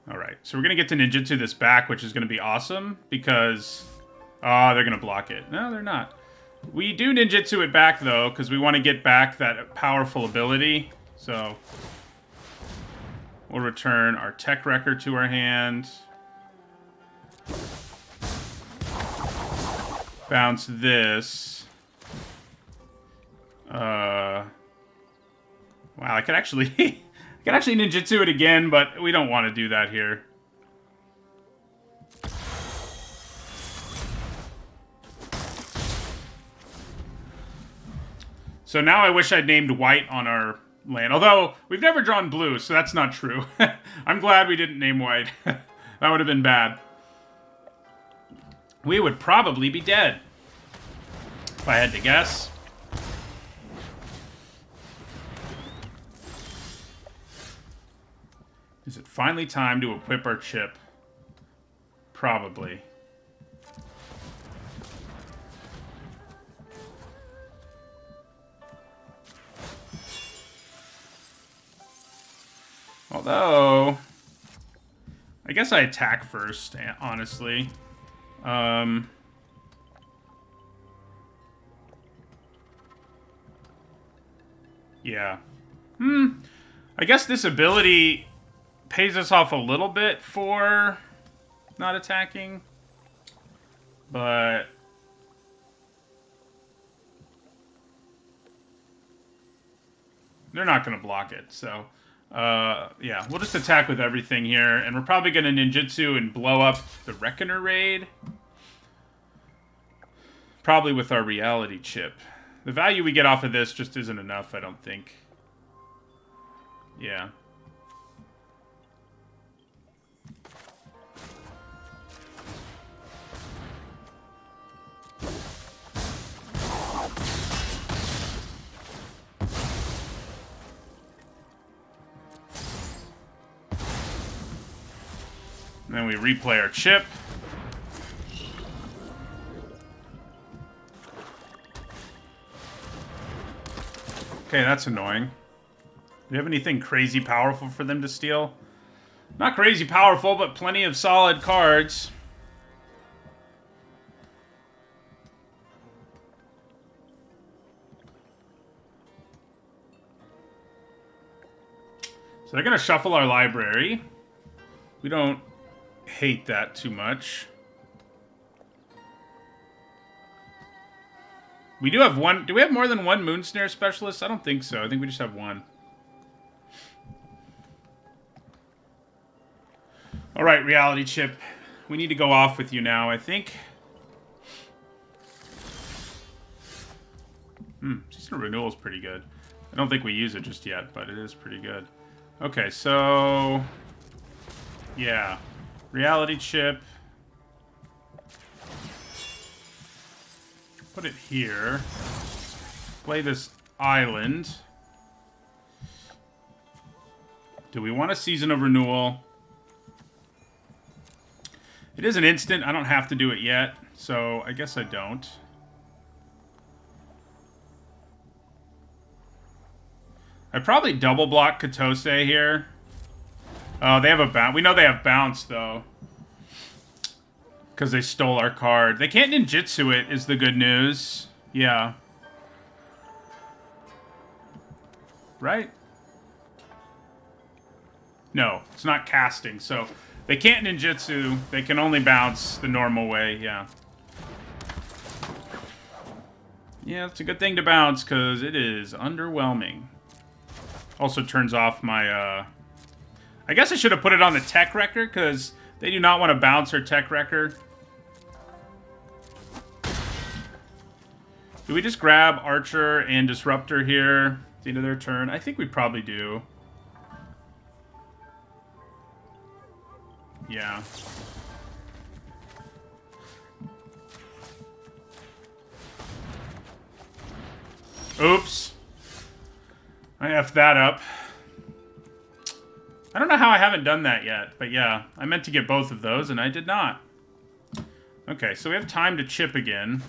Alright, so we're going to get to ninjutsu this back, which is going to be awesome, because... Oh, they're going to block it. No, they're not. We do ninjutsu it back, though, because we want to get back that powerful ability. So, we'll return our Tech Wrecker to our hand. Bounce this. Wow, I could actually... I can actually ninjutsu it again, but we don't want to do that here. So now I wish I'd named white on our land. Although, we've never drawn blue, so that's not true. I'm glad we didn't name white. That would have been bad. We would probably be dead, if I had to guess. Is it finally time to equip our chip? Probably. Although, I guess I attack first, honestly. Yeah. I guess this ability pays us off a little bit for not attacking, but they're not going to block it, so yeah, we'll just attack with everything here, and we're probably going to ninjutsu and blow up the Reckoner Raid, probably with our reality chip. The value we get off of this just isn't enough, I don't think. Yeah. Then we replay our chip. Okay, that's annoying. Do you have anything crazy powerful for them to steal? Not crazy powerful, but plenty of solid cards. So they're going to shuffle our library. We don't hate that too much. We do have one. Do we have more than one Moonsnare Specialist? I don't think so. I think we just have one. Alright, Reality Chip. We need to go off with you now, I think. Seasonal Renewal is pretty good. I don't think we use it just yet, but it is pretty good. Okay, so... yeah. Reality Chip. Put it here. Play this island. Do we want a Season of Renewal? It is an instant. I don't have to do it yet, so I guess I don't. I probably double block Katose here. Oh, they have a bounce. We know they have bounce, though. Because they stole our card. They can't ninjutsu it, is the good news. Yeah. Right? No, it's not casting, so... they can't ninjutsu. They can only bounce the normal way, yeah. Yeah, it's a good thing to bounce, because it is underwhelming. Also turns off my, I guess I should have put it on the Tech Wrecker, because they do not want to bounce our Tech Wrecker. Do we just grab Archer and Disruptor here at the end of their turn? I think we probably do. Yeah. Oops. I effed that up. I don't know how I haven't done that yet, but yeah, I meant to get both of those, and I did not. Okay, so we have time to chip again.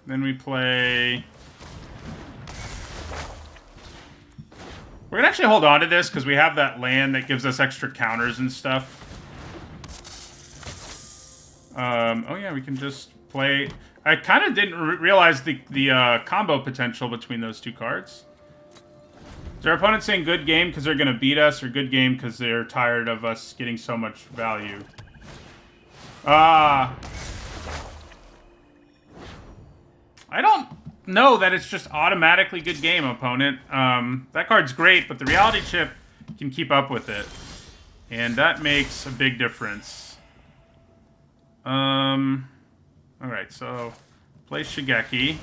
Then we play... We're gonna actually hold on to this, because we have that land that gives us extra counters and stuff. Oh yeah, we can just play... I kind of didn't realize the combo potential between those two cards. Is our opponent saying good game because they're going to beat us, or good game because they're tired of us getting so much value? I don't know that it's just automatically good game, opponent. That card's great, but the reality chip can keep up with it. And that makes a big difference. Alright, so play Shigeki,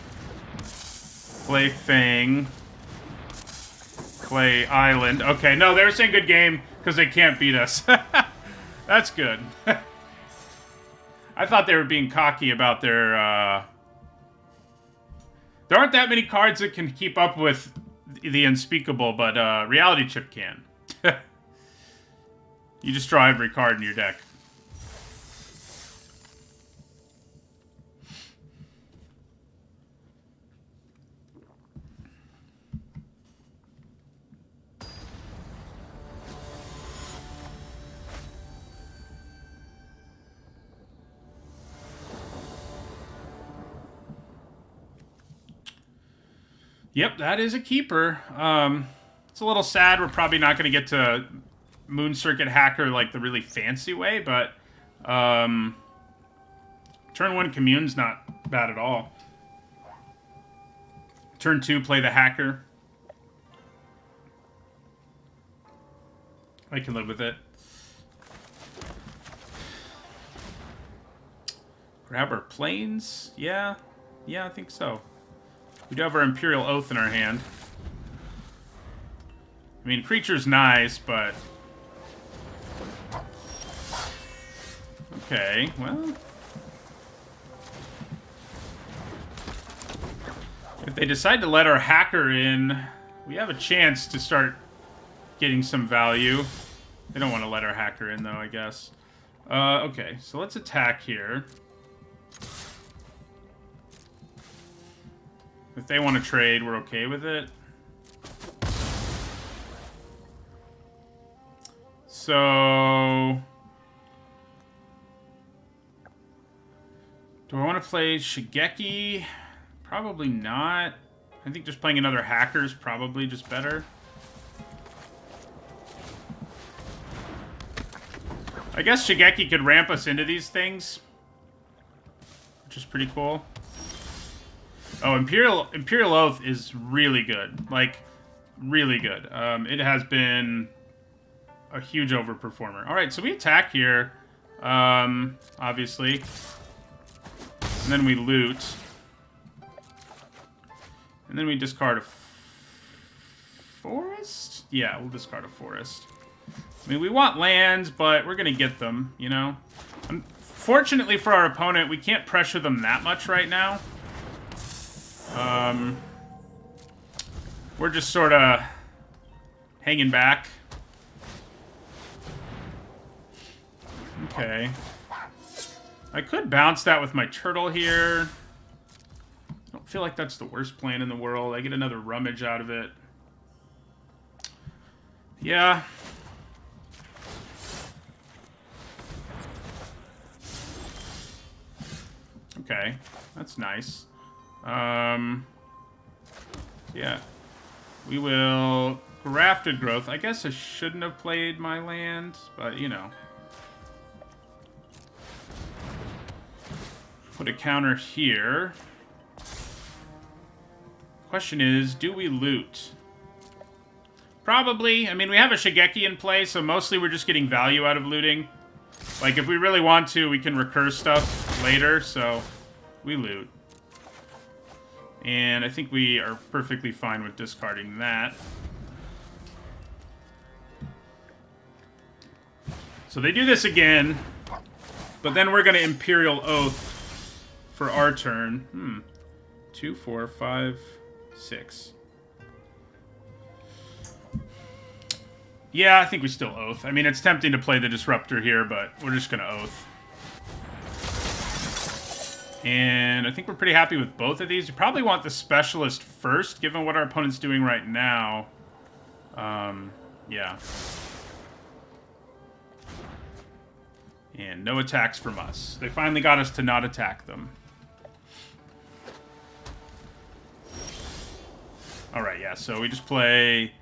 play Fang, play Island. Okay, no, they were saying good game because they can't beat us. That's good. I thought they were being cocky about their... There aren't that many cards that can keep up with the unspeakable, but Reality Chip can. You just draw every card in your deck. Yep, that is a keeper. It's a little sad. We're probably not going to get to Moon Circuit Hacker like the really fancy way, but turn 1 Commune's not bad at all. Turn 2, play the Hacker. I can live with it. Grab our planes? Yeah, I think so. We do have our Imperial Oath in our hand. I mean, creature's nice, but... Okay, well... If they decide to let our Hacker in, we have a chance to start getting some value. They don't want to let our Hacker in, though, I guess. Okay, so let's attack here. If they want to trade, we're okay with it. So... Do I want to play Shigeki? Probably not. I think just playing another Hacker is probably just better. I guess Shigeki could ramp us into these things, which is pretty cool. Oh, Imperial Oath is really good. Like, really good. It has been a huge overperformer. All right, so we attack here, obviously. And then we loot. And then we discard a forest? Yeah, we'll discard a forest. I mean, we want lands, but we're going to get them, you know? Unfortunately for our opponent, we can't pressure them that much right now. We're just sort of hanging back. Okay. I could bounce that with my turtle here. I don't feel like that's the worst plan in the world. I get another rummage out of it. Yeah. Okay, that's nice. Yeah. We will... Grafted Growth. I guess I shouldn't have played my land, but, you know. Put a counter here. Question is, do we loot? Probably. I mean, we have a Shigeki in play, so mostly we're just getting value out of looting. Like, if we really want to, we can recur stuff later, so we loot. And I think we are perfectly fine with discarding that. So they do this again, but then we're going to Imperial Oath for our turn. 2, 4, 5, 6. Yeah, I think we still Oath. I mean, it's tempting to play the Disruptor here, but we're just going to Oath. And I think we're pretty happy with both of these. We probably want the Specialist first, given what our opponent's doing right now. Yeah. And no attacks from us. They finally got us to not attack them. Alright, yeah, so we just play...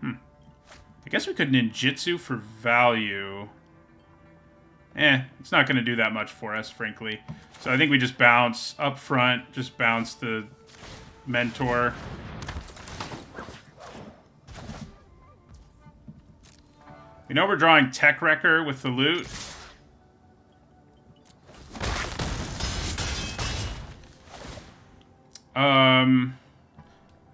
I guess we could ninjutsu for value. It's not going to do that much for us, frankly. So I think we just bounce up front, just bounce the mentor. We know we're drawing Tech Wrecker with the loot.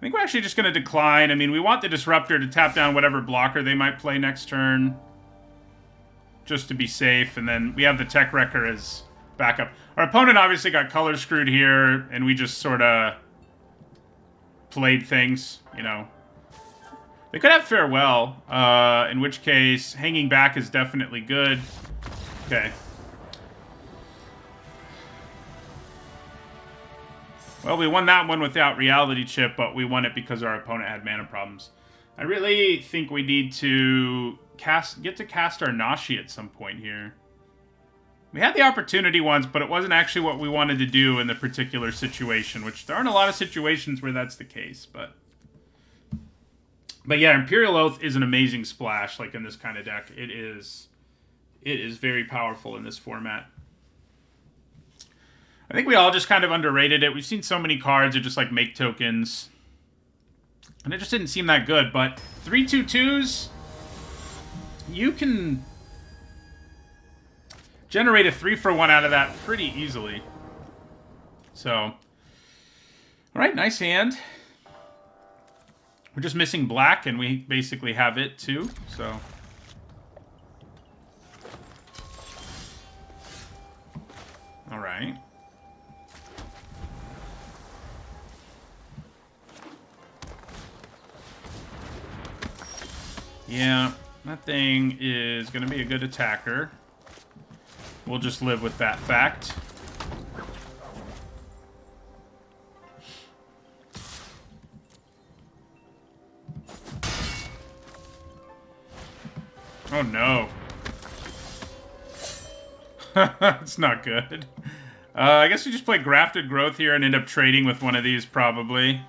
I think we're actually just going to decline. I mean, we want the Disruptor to tap down whatever blocker they might play next turn, just to be safe, and then we have the Tech Wrecker as backup. Our opponent obviously got color screwed here, and we just sort of played things, you know. They could have Farewell, in which case hanging back is definitely good. Okay. Well, we won that one without Reality Chip, but we won it because our opponent had mana problems. I really think we need to get to cast our Nashi at some point here. We had the opportunity once, but it wasn't actually what we wanted to do in the particular situation, which there aren't a lot of situations where that's the case, but yeah, Imperial Oath is an amazing splash, like in this kind of deck. It is very powerful in this format. I think we all just kind of underrated it. We've seen so many cards that just like make tokens, and it just didn't seem that good. But 3/2/2s, you can generate a 3-for-1 out of that pretty easily. So, all right, nice hand. We're just missing black, and we basically have it too. So, all right. Yeah, that thing is going to be a good attacker. We'll just live with that fact. Oh no. That's not good. I guess we just play Grafted Growth here and end up trading with one of these probably.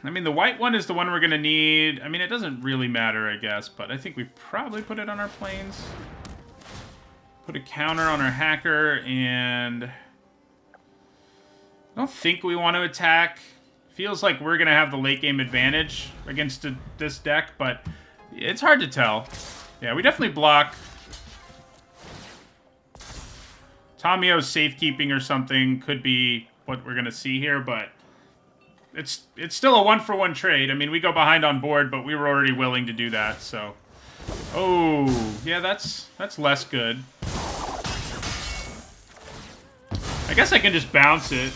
I mean, the white one is the one we're going to need. I mean, it doesn't really matter, I guess, but I think we probably put it on our planes. Put a counter on our hacker, and I don't think we want to attack. Feels like we're going to have the late game advantage against this deck, but it's hard to tell. Yeah, we definitely block. Tamio's safekeeping or something could be what we're going to see here, but it's still a 1-for-1 trade. I mean, we go behind on board, but we were already willing to do that, so. Oh, yeah, that's less good. I guess I can just bounce it,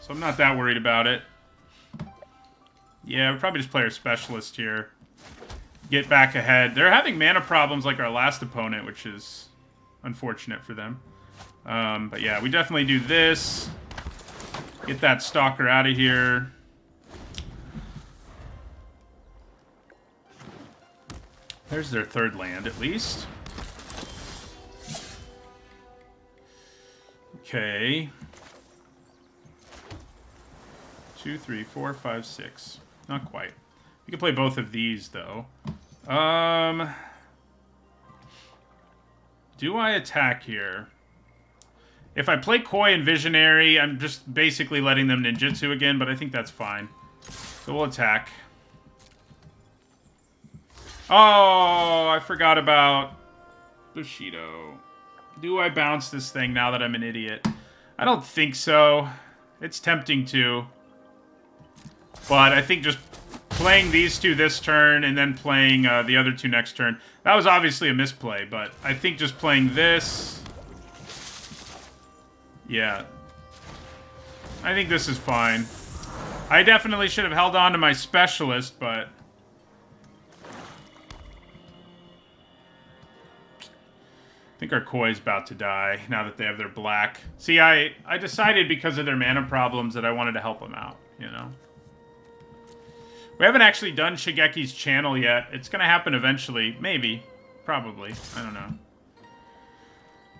so I'm not that worried about it. Yeah, we'll probably just play our Specialist here. Get back ahead. They're having mana problems like our last opponent, which is unfortunate for them. But yeah, we definitely do this. Get that Stalker out of here. There's their third land, at least. Okay. 2, 3, 4, 5, 6. Not quite. We could play both of these, though. Do I attack here? If I play Koi and Visionary, I'm just basically letting them ninjutsu again, but I think that's fine. So we'll attack. Oh, I forgot about Bushido. Do I bounce this thing now that I'm an idiot? I don't think so. It's tempting to. But I think just playing these two this turn and then playing the other two next turn. That was obviously a misplay, but I think just playing this... Yeah. I think this is fine. I definitely should have held on to my specialist, but... I think our Koi's about to die now that they have their black. See, I decided because of their mana problems that I wanted to help them out, you know? We haven't actually done Shigeki's channel yet. It's going to happen eventually. Maybe. Probably. I don't know.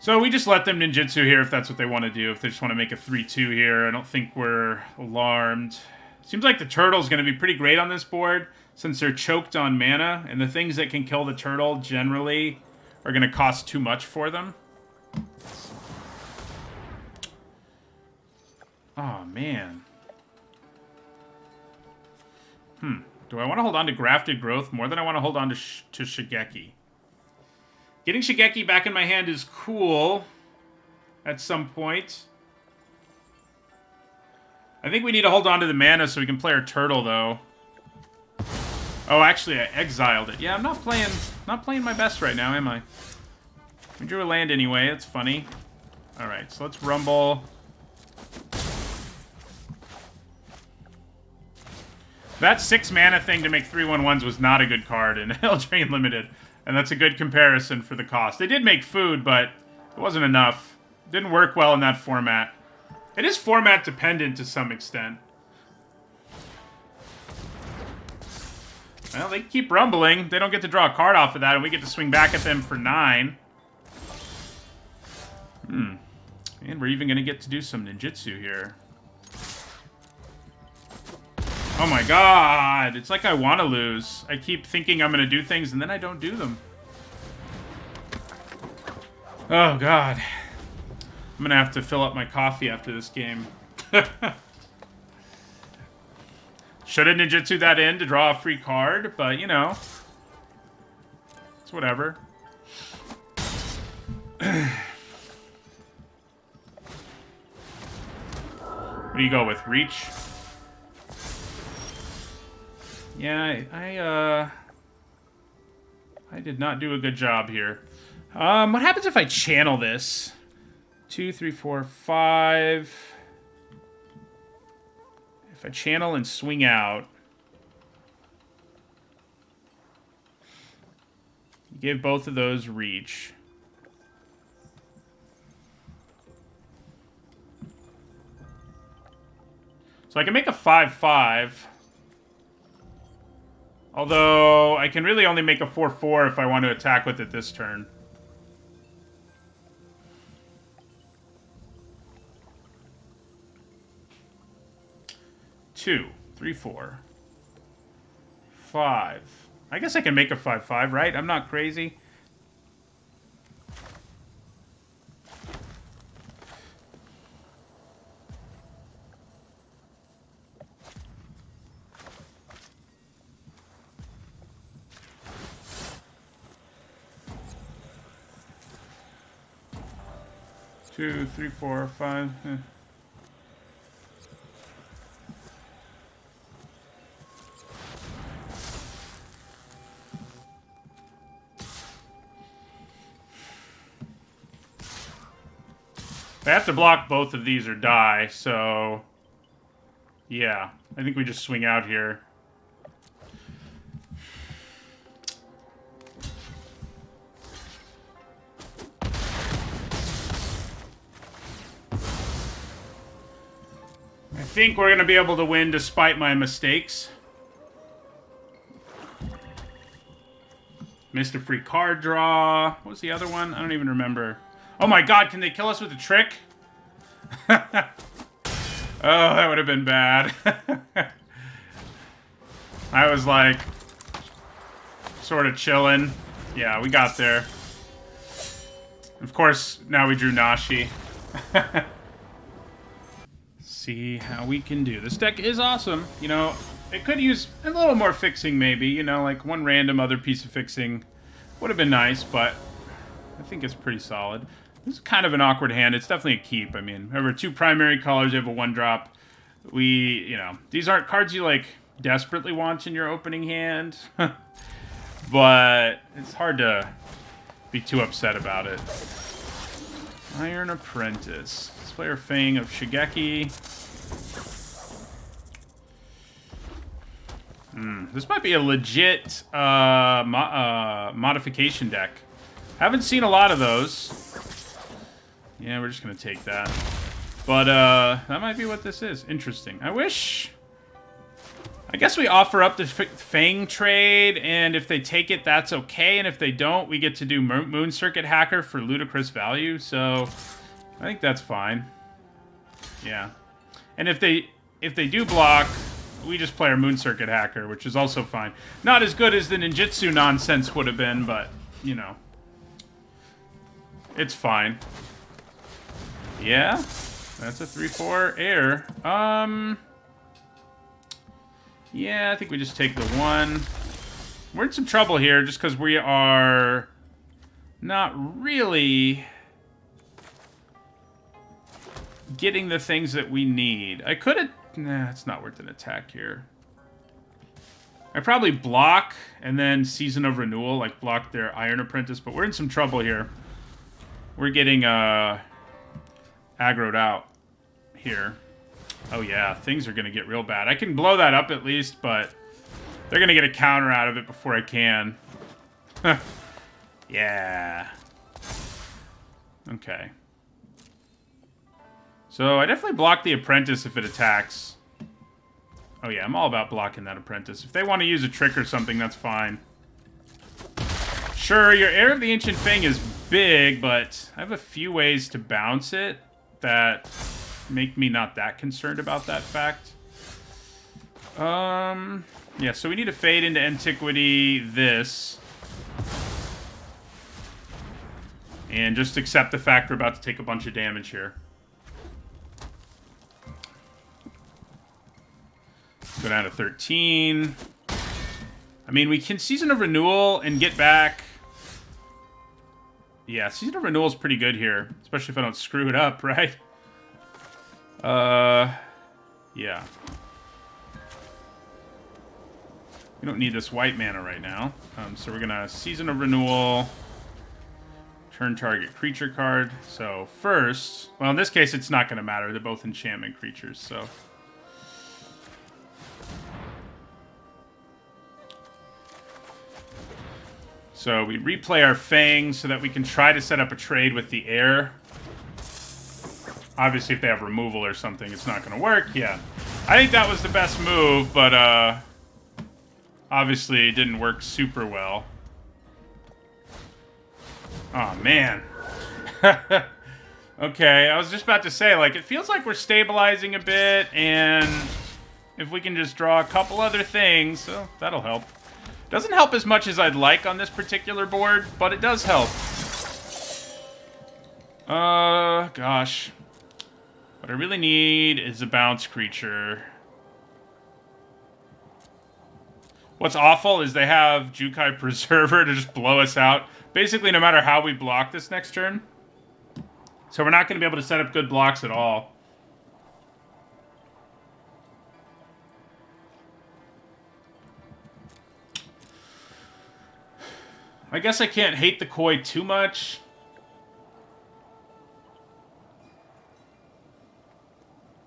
So we just let them ninjutsu here if that's what they want to do. If they just want to make a 3-2 here. I don't think we're alarmed. Seems like the turtle's going to be pretty great on this board since they're choked on mana. And the things that can kill the turtle generally are going to cost too much for them. Oh, man. Do I want to hold on to Grafted Growth more than I want to hold on to Shigeki? Getting Shigeki back in my hand is cool at some point. I think we need to hold on to the mana so we can play our turtle, though. Oh, actually, I exiled it. Yeah, I'm not playing my best right now, am I? We drew a land anyway. That's funny. All right, so let's rumble. That 6 mana thing to make 3/1/1s was not a good card in Eldraine Limited. And that's a good comparison for the cost. They did make food, but it wasn't enough. Didn't work well in that format. It is format dependent to some extent. Well, they keep rumbling. They don't get to draw a card off of that, and we get to swing back at them for 9. And we're even going to get to do some ninjutsu here. Oh my god, it's like I want to lose. I keep thinking I'm going to do things, and then I don't do them. Oh god. I'm going to have to fill up my coffee after this game. Should have ninjutsu that in to draw a free card, but, you know. It's whatever. What do you go with? Reach? Yeah, I did not do a good job here. What happens if I channel this? 2, 3, 4, 5. If I channel and swing out. Give both of those reach. So I can make a 5/5. Although, I can really only make a 4/4 if I want to attack with it this turn. Two, 3, 4, 5. I guess I can make a 5/5, right? I'm not crazy. Two, 3, 4, 5. I have to block both of these or die, so... Yeah, I think we just swing out here. I think we're going to be able to win despite my mistakes. Missed a free card draw. What was the other one? I don't even remember. Oh my god, can they kill us with a trick? Oh, that would have been bad. I was like, sort of chilling. Yeah, we got there. Of course, now we drew Nashi. See how we can do. This deck is awesome. You know, it could use a little more fixing maybe. You know, like one random other piece of fixing would have been nice, but I think it's pretty solid. This is kind of an awkward hand. It's definitely a keep. I mean, remember, 2 primary colors, you have a 1-drop. You know, these aren't cards you, like, desperately want in your opening hand. But it's hard to be too upset about it. Iron Apprentice. Slayer Fang of Shigeki. This might be a legit modification deck. Haven't seen a lot of those. Yeah, we're just going to take that. But that might be what this is. Interesting. I guess we offer up the Fang trade, and if they take it, that's okay. And if they don't, we get to do Moon Circuit Hacker for ludicrous value. So I think that's fine. Yeah. And if they do block, we just play our Moon Circuit Hacker, which is also fine. Not as good as the ninjutsu nonsense would have been, but, you know. It's fine. Yeah. That's a 3/4 air. Yeah, I think we just take the 1. We're in some trouble here just because we are not really getting the things that we need. I could have... Nah, it's not worth an attack here. I probably block and then Season of Renewal, like block their Iron Apprentice, but we're in some trouble here. We're getting aggroed out here. Oh yeah, things are going to get real bad. I can blow that up at least, but they're going to get a counter out of it before I can. Yeah. Okay. So I definitely block the Apprentice if it attacks. Oh yeah, I'm all about blocking that Apprentice. If they want to use a trick or something, that's fine. Sure, your Heir of the Ancient Fang is big, but I have a few ways to bounce it that make me not that concerned about that fact. Yeah, so we need to fade into Antiquity this. And just accept the fact we're about to take a bunch of damage here. Go down to 13. I mean, we can Season of Renewal and get back... Yeah, Season of Renewal is pretty good here. Especially if I don't screw it up, right? Yeah. We don't need this white mana right now. So we're going to Season of Renewal. Turn target creature card. So first... Well, in this case, it's not going to matter. They're both enchantment creatures, so... So we replay our Fang so that we can try to set up a trade with the Heir. Obviously, if they have removal or something, it's not going to work. Yeah. I think that was the best move, but obviously it didn't work super well. Oh, man. Okay, I was just about to say, like, it feels like we're stabilizing a bit, and if we can just draw a couple other things, so that'll help. Doesn't help as much as I'd like on this particular board, but it does help. Gosh. What I really need is a bounce creature. What's awful is they have Jukai Preserver to just blow us out. Basically, no matter how we block this next turn. So we're not going to be able to set up good blocks at all. I guess I can't hate the Koi too much.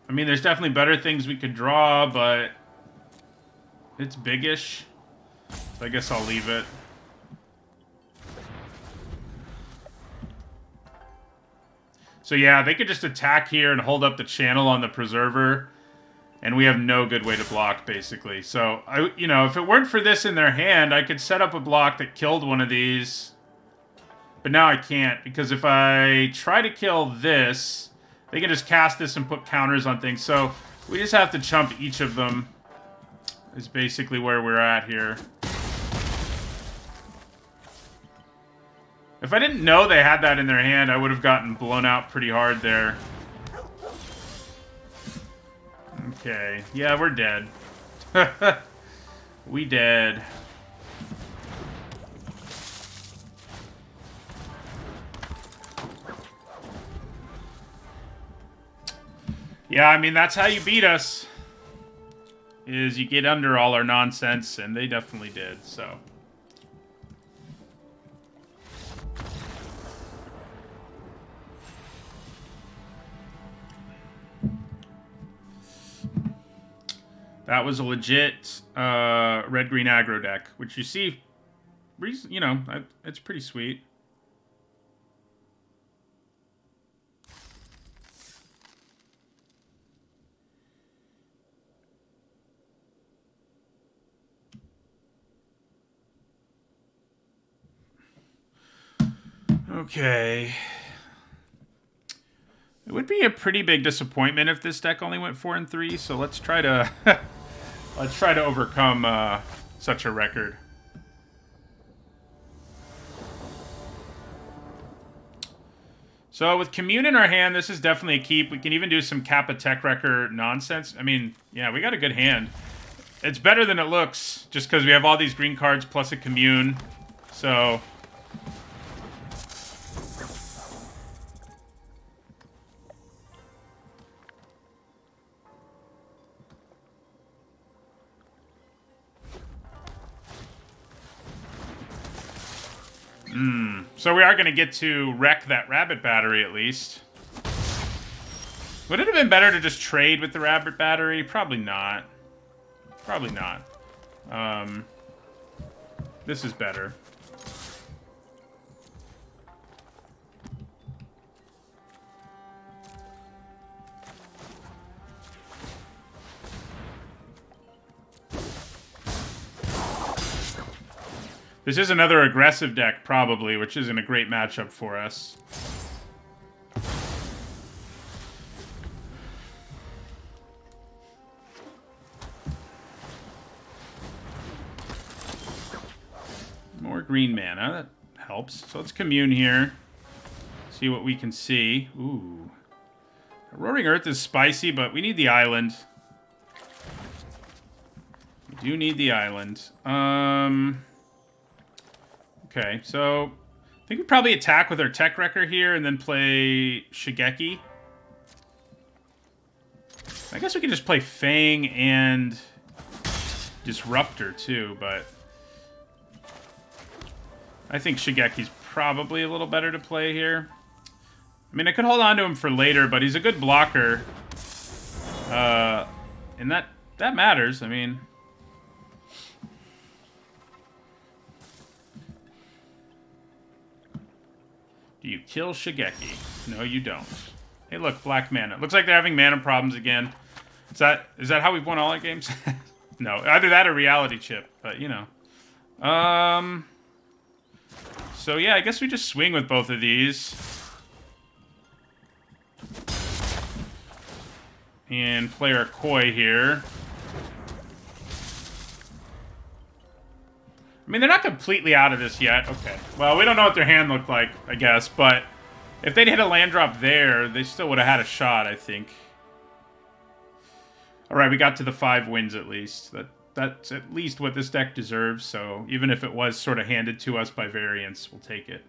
I mean, there's definitely better things we could draw, but it's biggish. So I guess I'll leave it. So yeah, they could just attack here and hold up the channel on the Preserver. And we have no good way to block, basically. So, you know, if it weren't for this in their hand, I could set up a block that killed one of these. But now I can't, because if I try to kill this, they can just cast this and put counters on things. So, we just have to chump each of them, is basically where we're at here. If I didn't know they had that in their hand, I would have gotten blown out pretty hard there. Okay. Yeah, we're dead. We dead. Yeah, I mean, that's how you beat us. Is you get under all our nonsense, and they definitely did, so. That was a legit red-green aggro deck, which you see, you know, it's pretty sweet. Okay. It would be a pretty big disappointment if this deck only went 4 and 3, so let's try to let's try to overcome such a record. So with Commune in our hand, this is definitely a keep. We can even do some Kappa Tech Wrecker nonsense. I mean, yeah, we got a good hand. It's better than it looks, just because we have all these green cards plus a Commune. So... So we are going to get to wreck that rabbit battery at least. Would it have been better to just trade with the rabbit battery? Probably not. Probably not. This is better. This is another aggressive deck, probably, which isn't a great matchup for us. More green mana, that helps. So let's commune here. See what we can see. Ooh. Roaring Earth is spicy, but we need the island. We do need the island. Okay, so I think we probably attack with our Tech Wrecker here and then play Shigeki. I guess we can just play Fang and Disruptor too, but I think Shigeki's probably a little better to play here. I mean, I could hold on to him for later, but he's a good blocker. And that matters, I mean... Do you kill Shigeki? No, you don't. Hey, look, black mana. Looks like they're having mana problems again. Is that how we've won all our games? No, either that or reality chip, but you know. So yeah, I guess we just swing with both of these. And play our Koi here. I mean, they're not completely out of this yet. Okay. Well, we don't know what their hand looked like, I guess. But if they'd hit a land drop there, they still would have had a shot, I think. All right, we got to the 5 wins at least. That's at least what this deck deserves. So even if it was sort of handed to us by variance, we'll take it.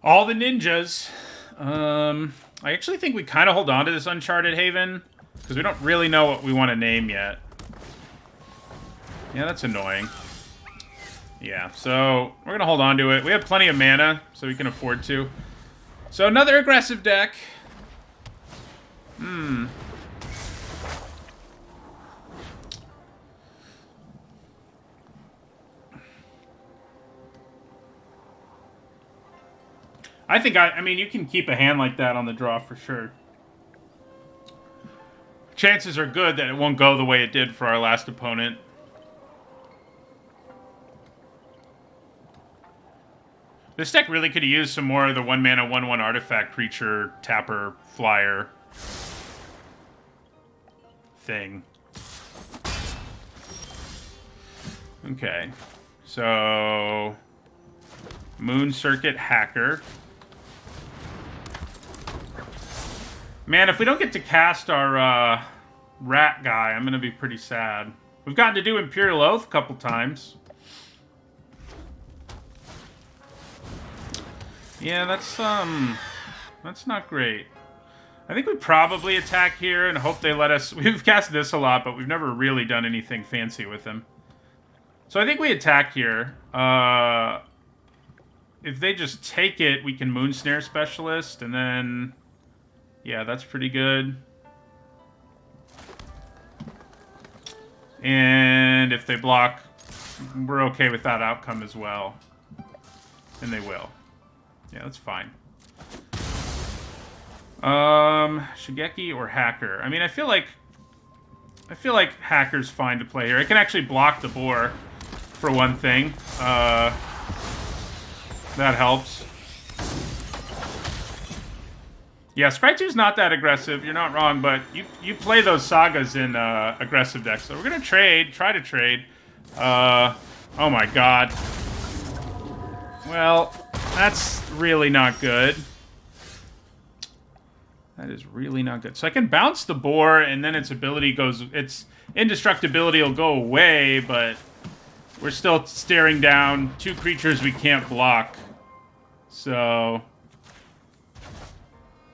All the ninjas. I actually think we kind of hold on to this Uncharted Haven because we don't really know what we want to name yet. Yeah, that's annoying. Yeah, so we're going to hold on to it. We have plenty of mana, so we can afford to. So another aggressive deck. I mean, you can keep a hand like that on the draw for sure. Chances are good that it won't go the way it did for our last opponent. This deck really could have used some more of the 1-mana 1/1 artifact creature tapper flyer thing. Okay. So Moon Circuit Hacker. Man, if we don't get to cast our rat guy, I'm gonna be pretty sad. We've gotten to do Imperial Oath a couple times. Yeah, that's not great. I think we probably attack here and hope they let us... We've cast this a lot, but we've never really done anything fancy with him. So I think we attack here. If they just take it, we can Moonsnare Specialist, and then... Yeah, that's pretty good. And if they block, we're okay with that outcome as well. And they will. Yeah, that's fine. Shigeki or Hacker? I mean, I feel like Hacker's fine to play here. I can actually block the boar, for one thing. That helps. Yeah, Scry2's not that aggressive. You're not wrong, but you play those sagas in aggressive decks. So we're gonna trade. Try to trade. Oh my god. Well, that's really not good. That is really not good. So I can bounce the boar, and then its ability goes... Its indestructibility will go away, but we're still staring down 2 creatures we can't block. So...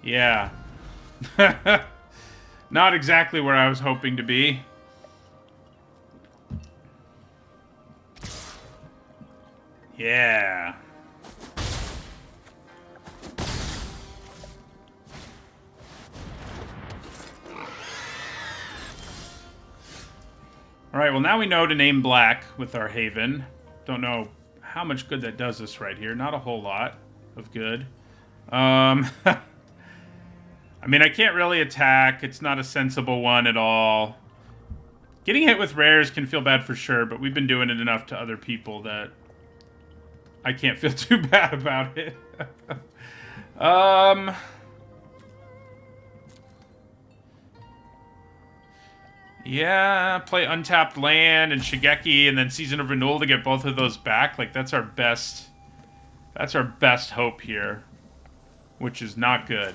Yeah. Not exactly where I was hoping to be. Yeah. Alright, well now we know to name black with our Haven. Don't know how much good that does us right here. Not a whole lot of good. I mean, I can't really attack. It's not a sensible one at all. Getting hit with rares can feel bad for sure, but we've been doing it enough to other people that I can't feel too bad about it. Yeah, play Untapped Land and Shigeki and then Season of Renewal to get both of those back. Like, that's our best hope here, which is not good.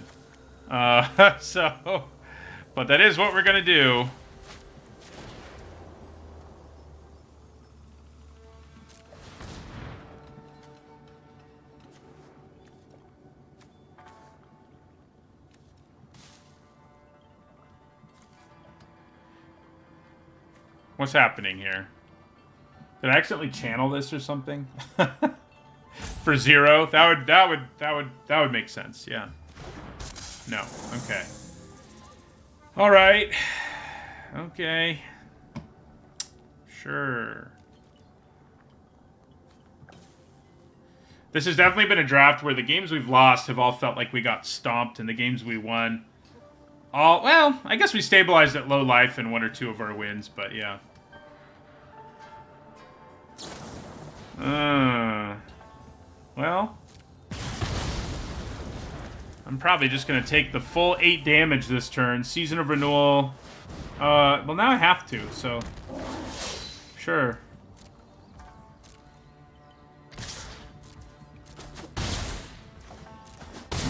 But that is what we're gonna do. What's happening here? Did I accidentally channel this or something? For 0? That would make sense, yeah. No. Okay. All right. Okay. Sure. This has definitely been a draft where the games we've lost have all felt like we got stomped, and the games we won... Well, I guess we stabilized at low life in 1 or 2 of our wins, but yeah. Well... I'm probably just going to take the full 8 damage this turn. Season of Renewal. Well, now I have to, so... Sure.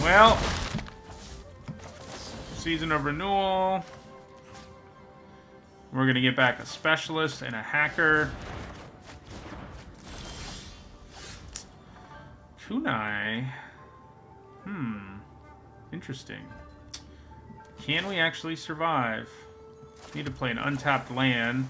Well... Season of Renewal. We're going to get back a Specialist and a Hacker. Kunai. Interesting. Can we actually survive? Need to play an Untapped Land.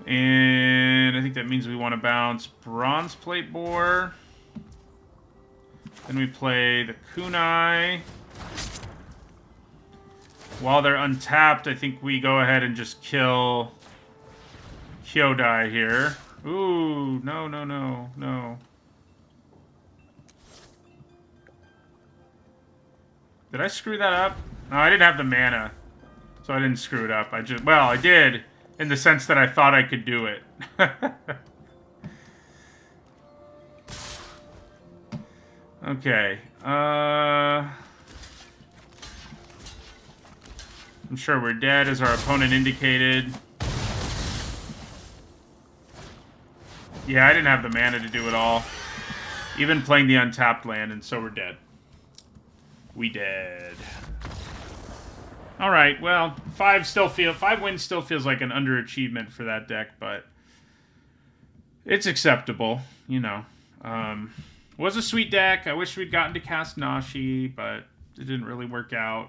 And I think that means we want to bounce Bronze Plate Boar. Then we play the Kunai. While they're untapped, I think we go ahead and just kill Kyodai here. Ooh, no, no, no, no. Did I screw that up? No, I didn't have the mana. So I didn't screw it up. Well, I did, in the sense that I thought I could do it. Okay. I'm sure we're dead, as our opponent indicated. Yeah, I didn't have the mana to do it all. Even playing the untapped land, and so we're dead. We dead. Alright, well, 5 wins still feels like an underachievement for that deck, but it's acceptable, you know. Was a sweet deck. I wish we'd gotten to cast Nashi, but it didn't really work out.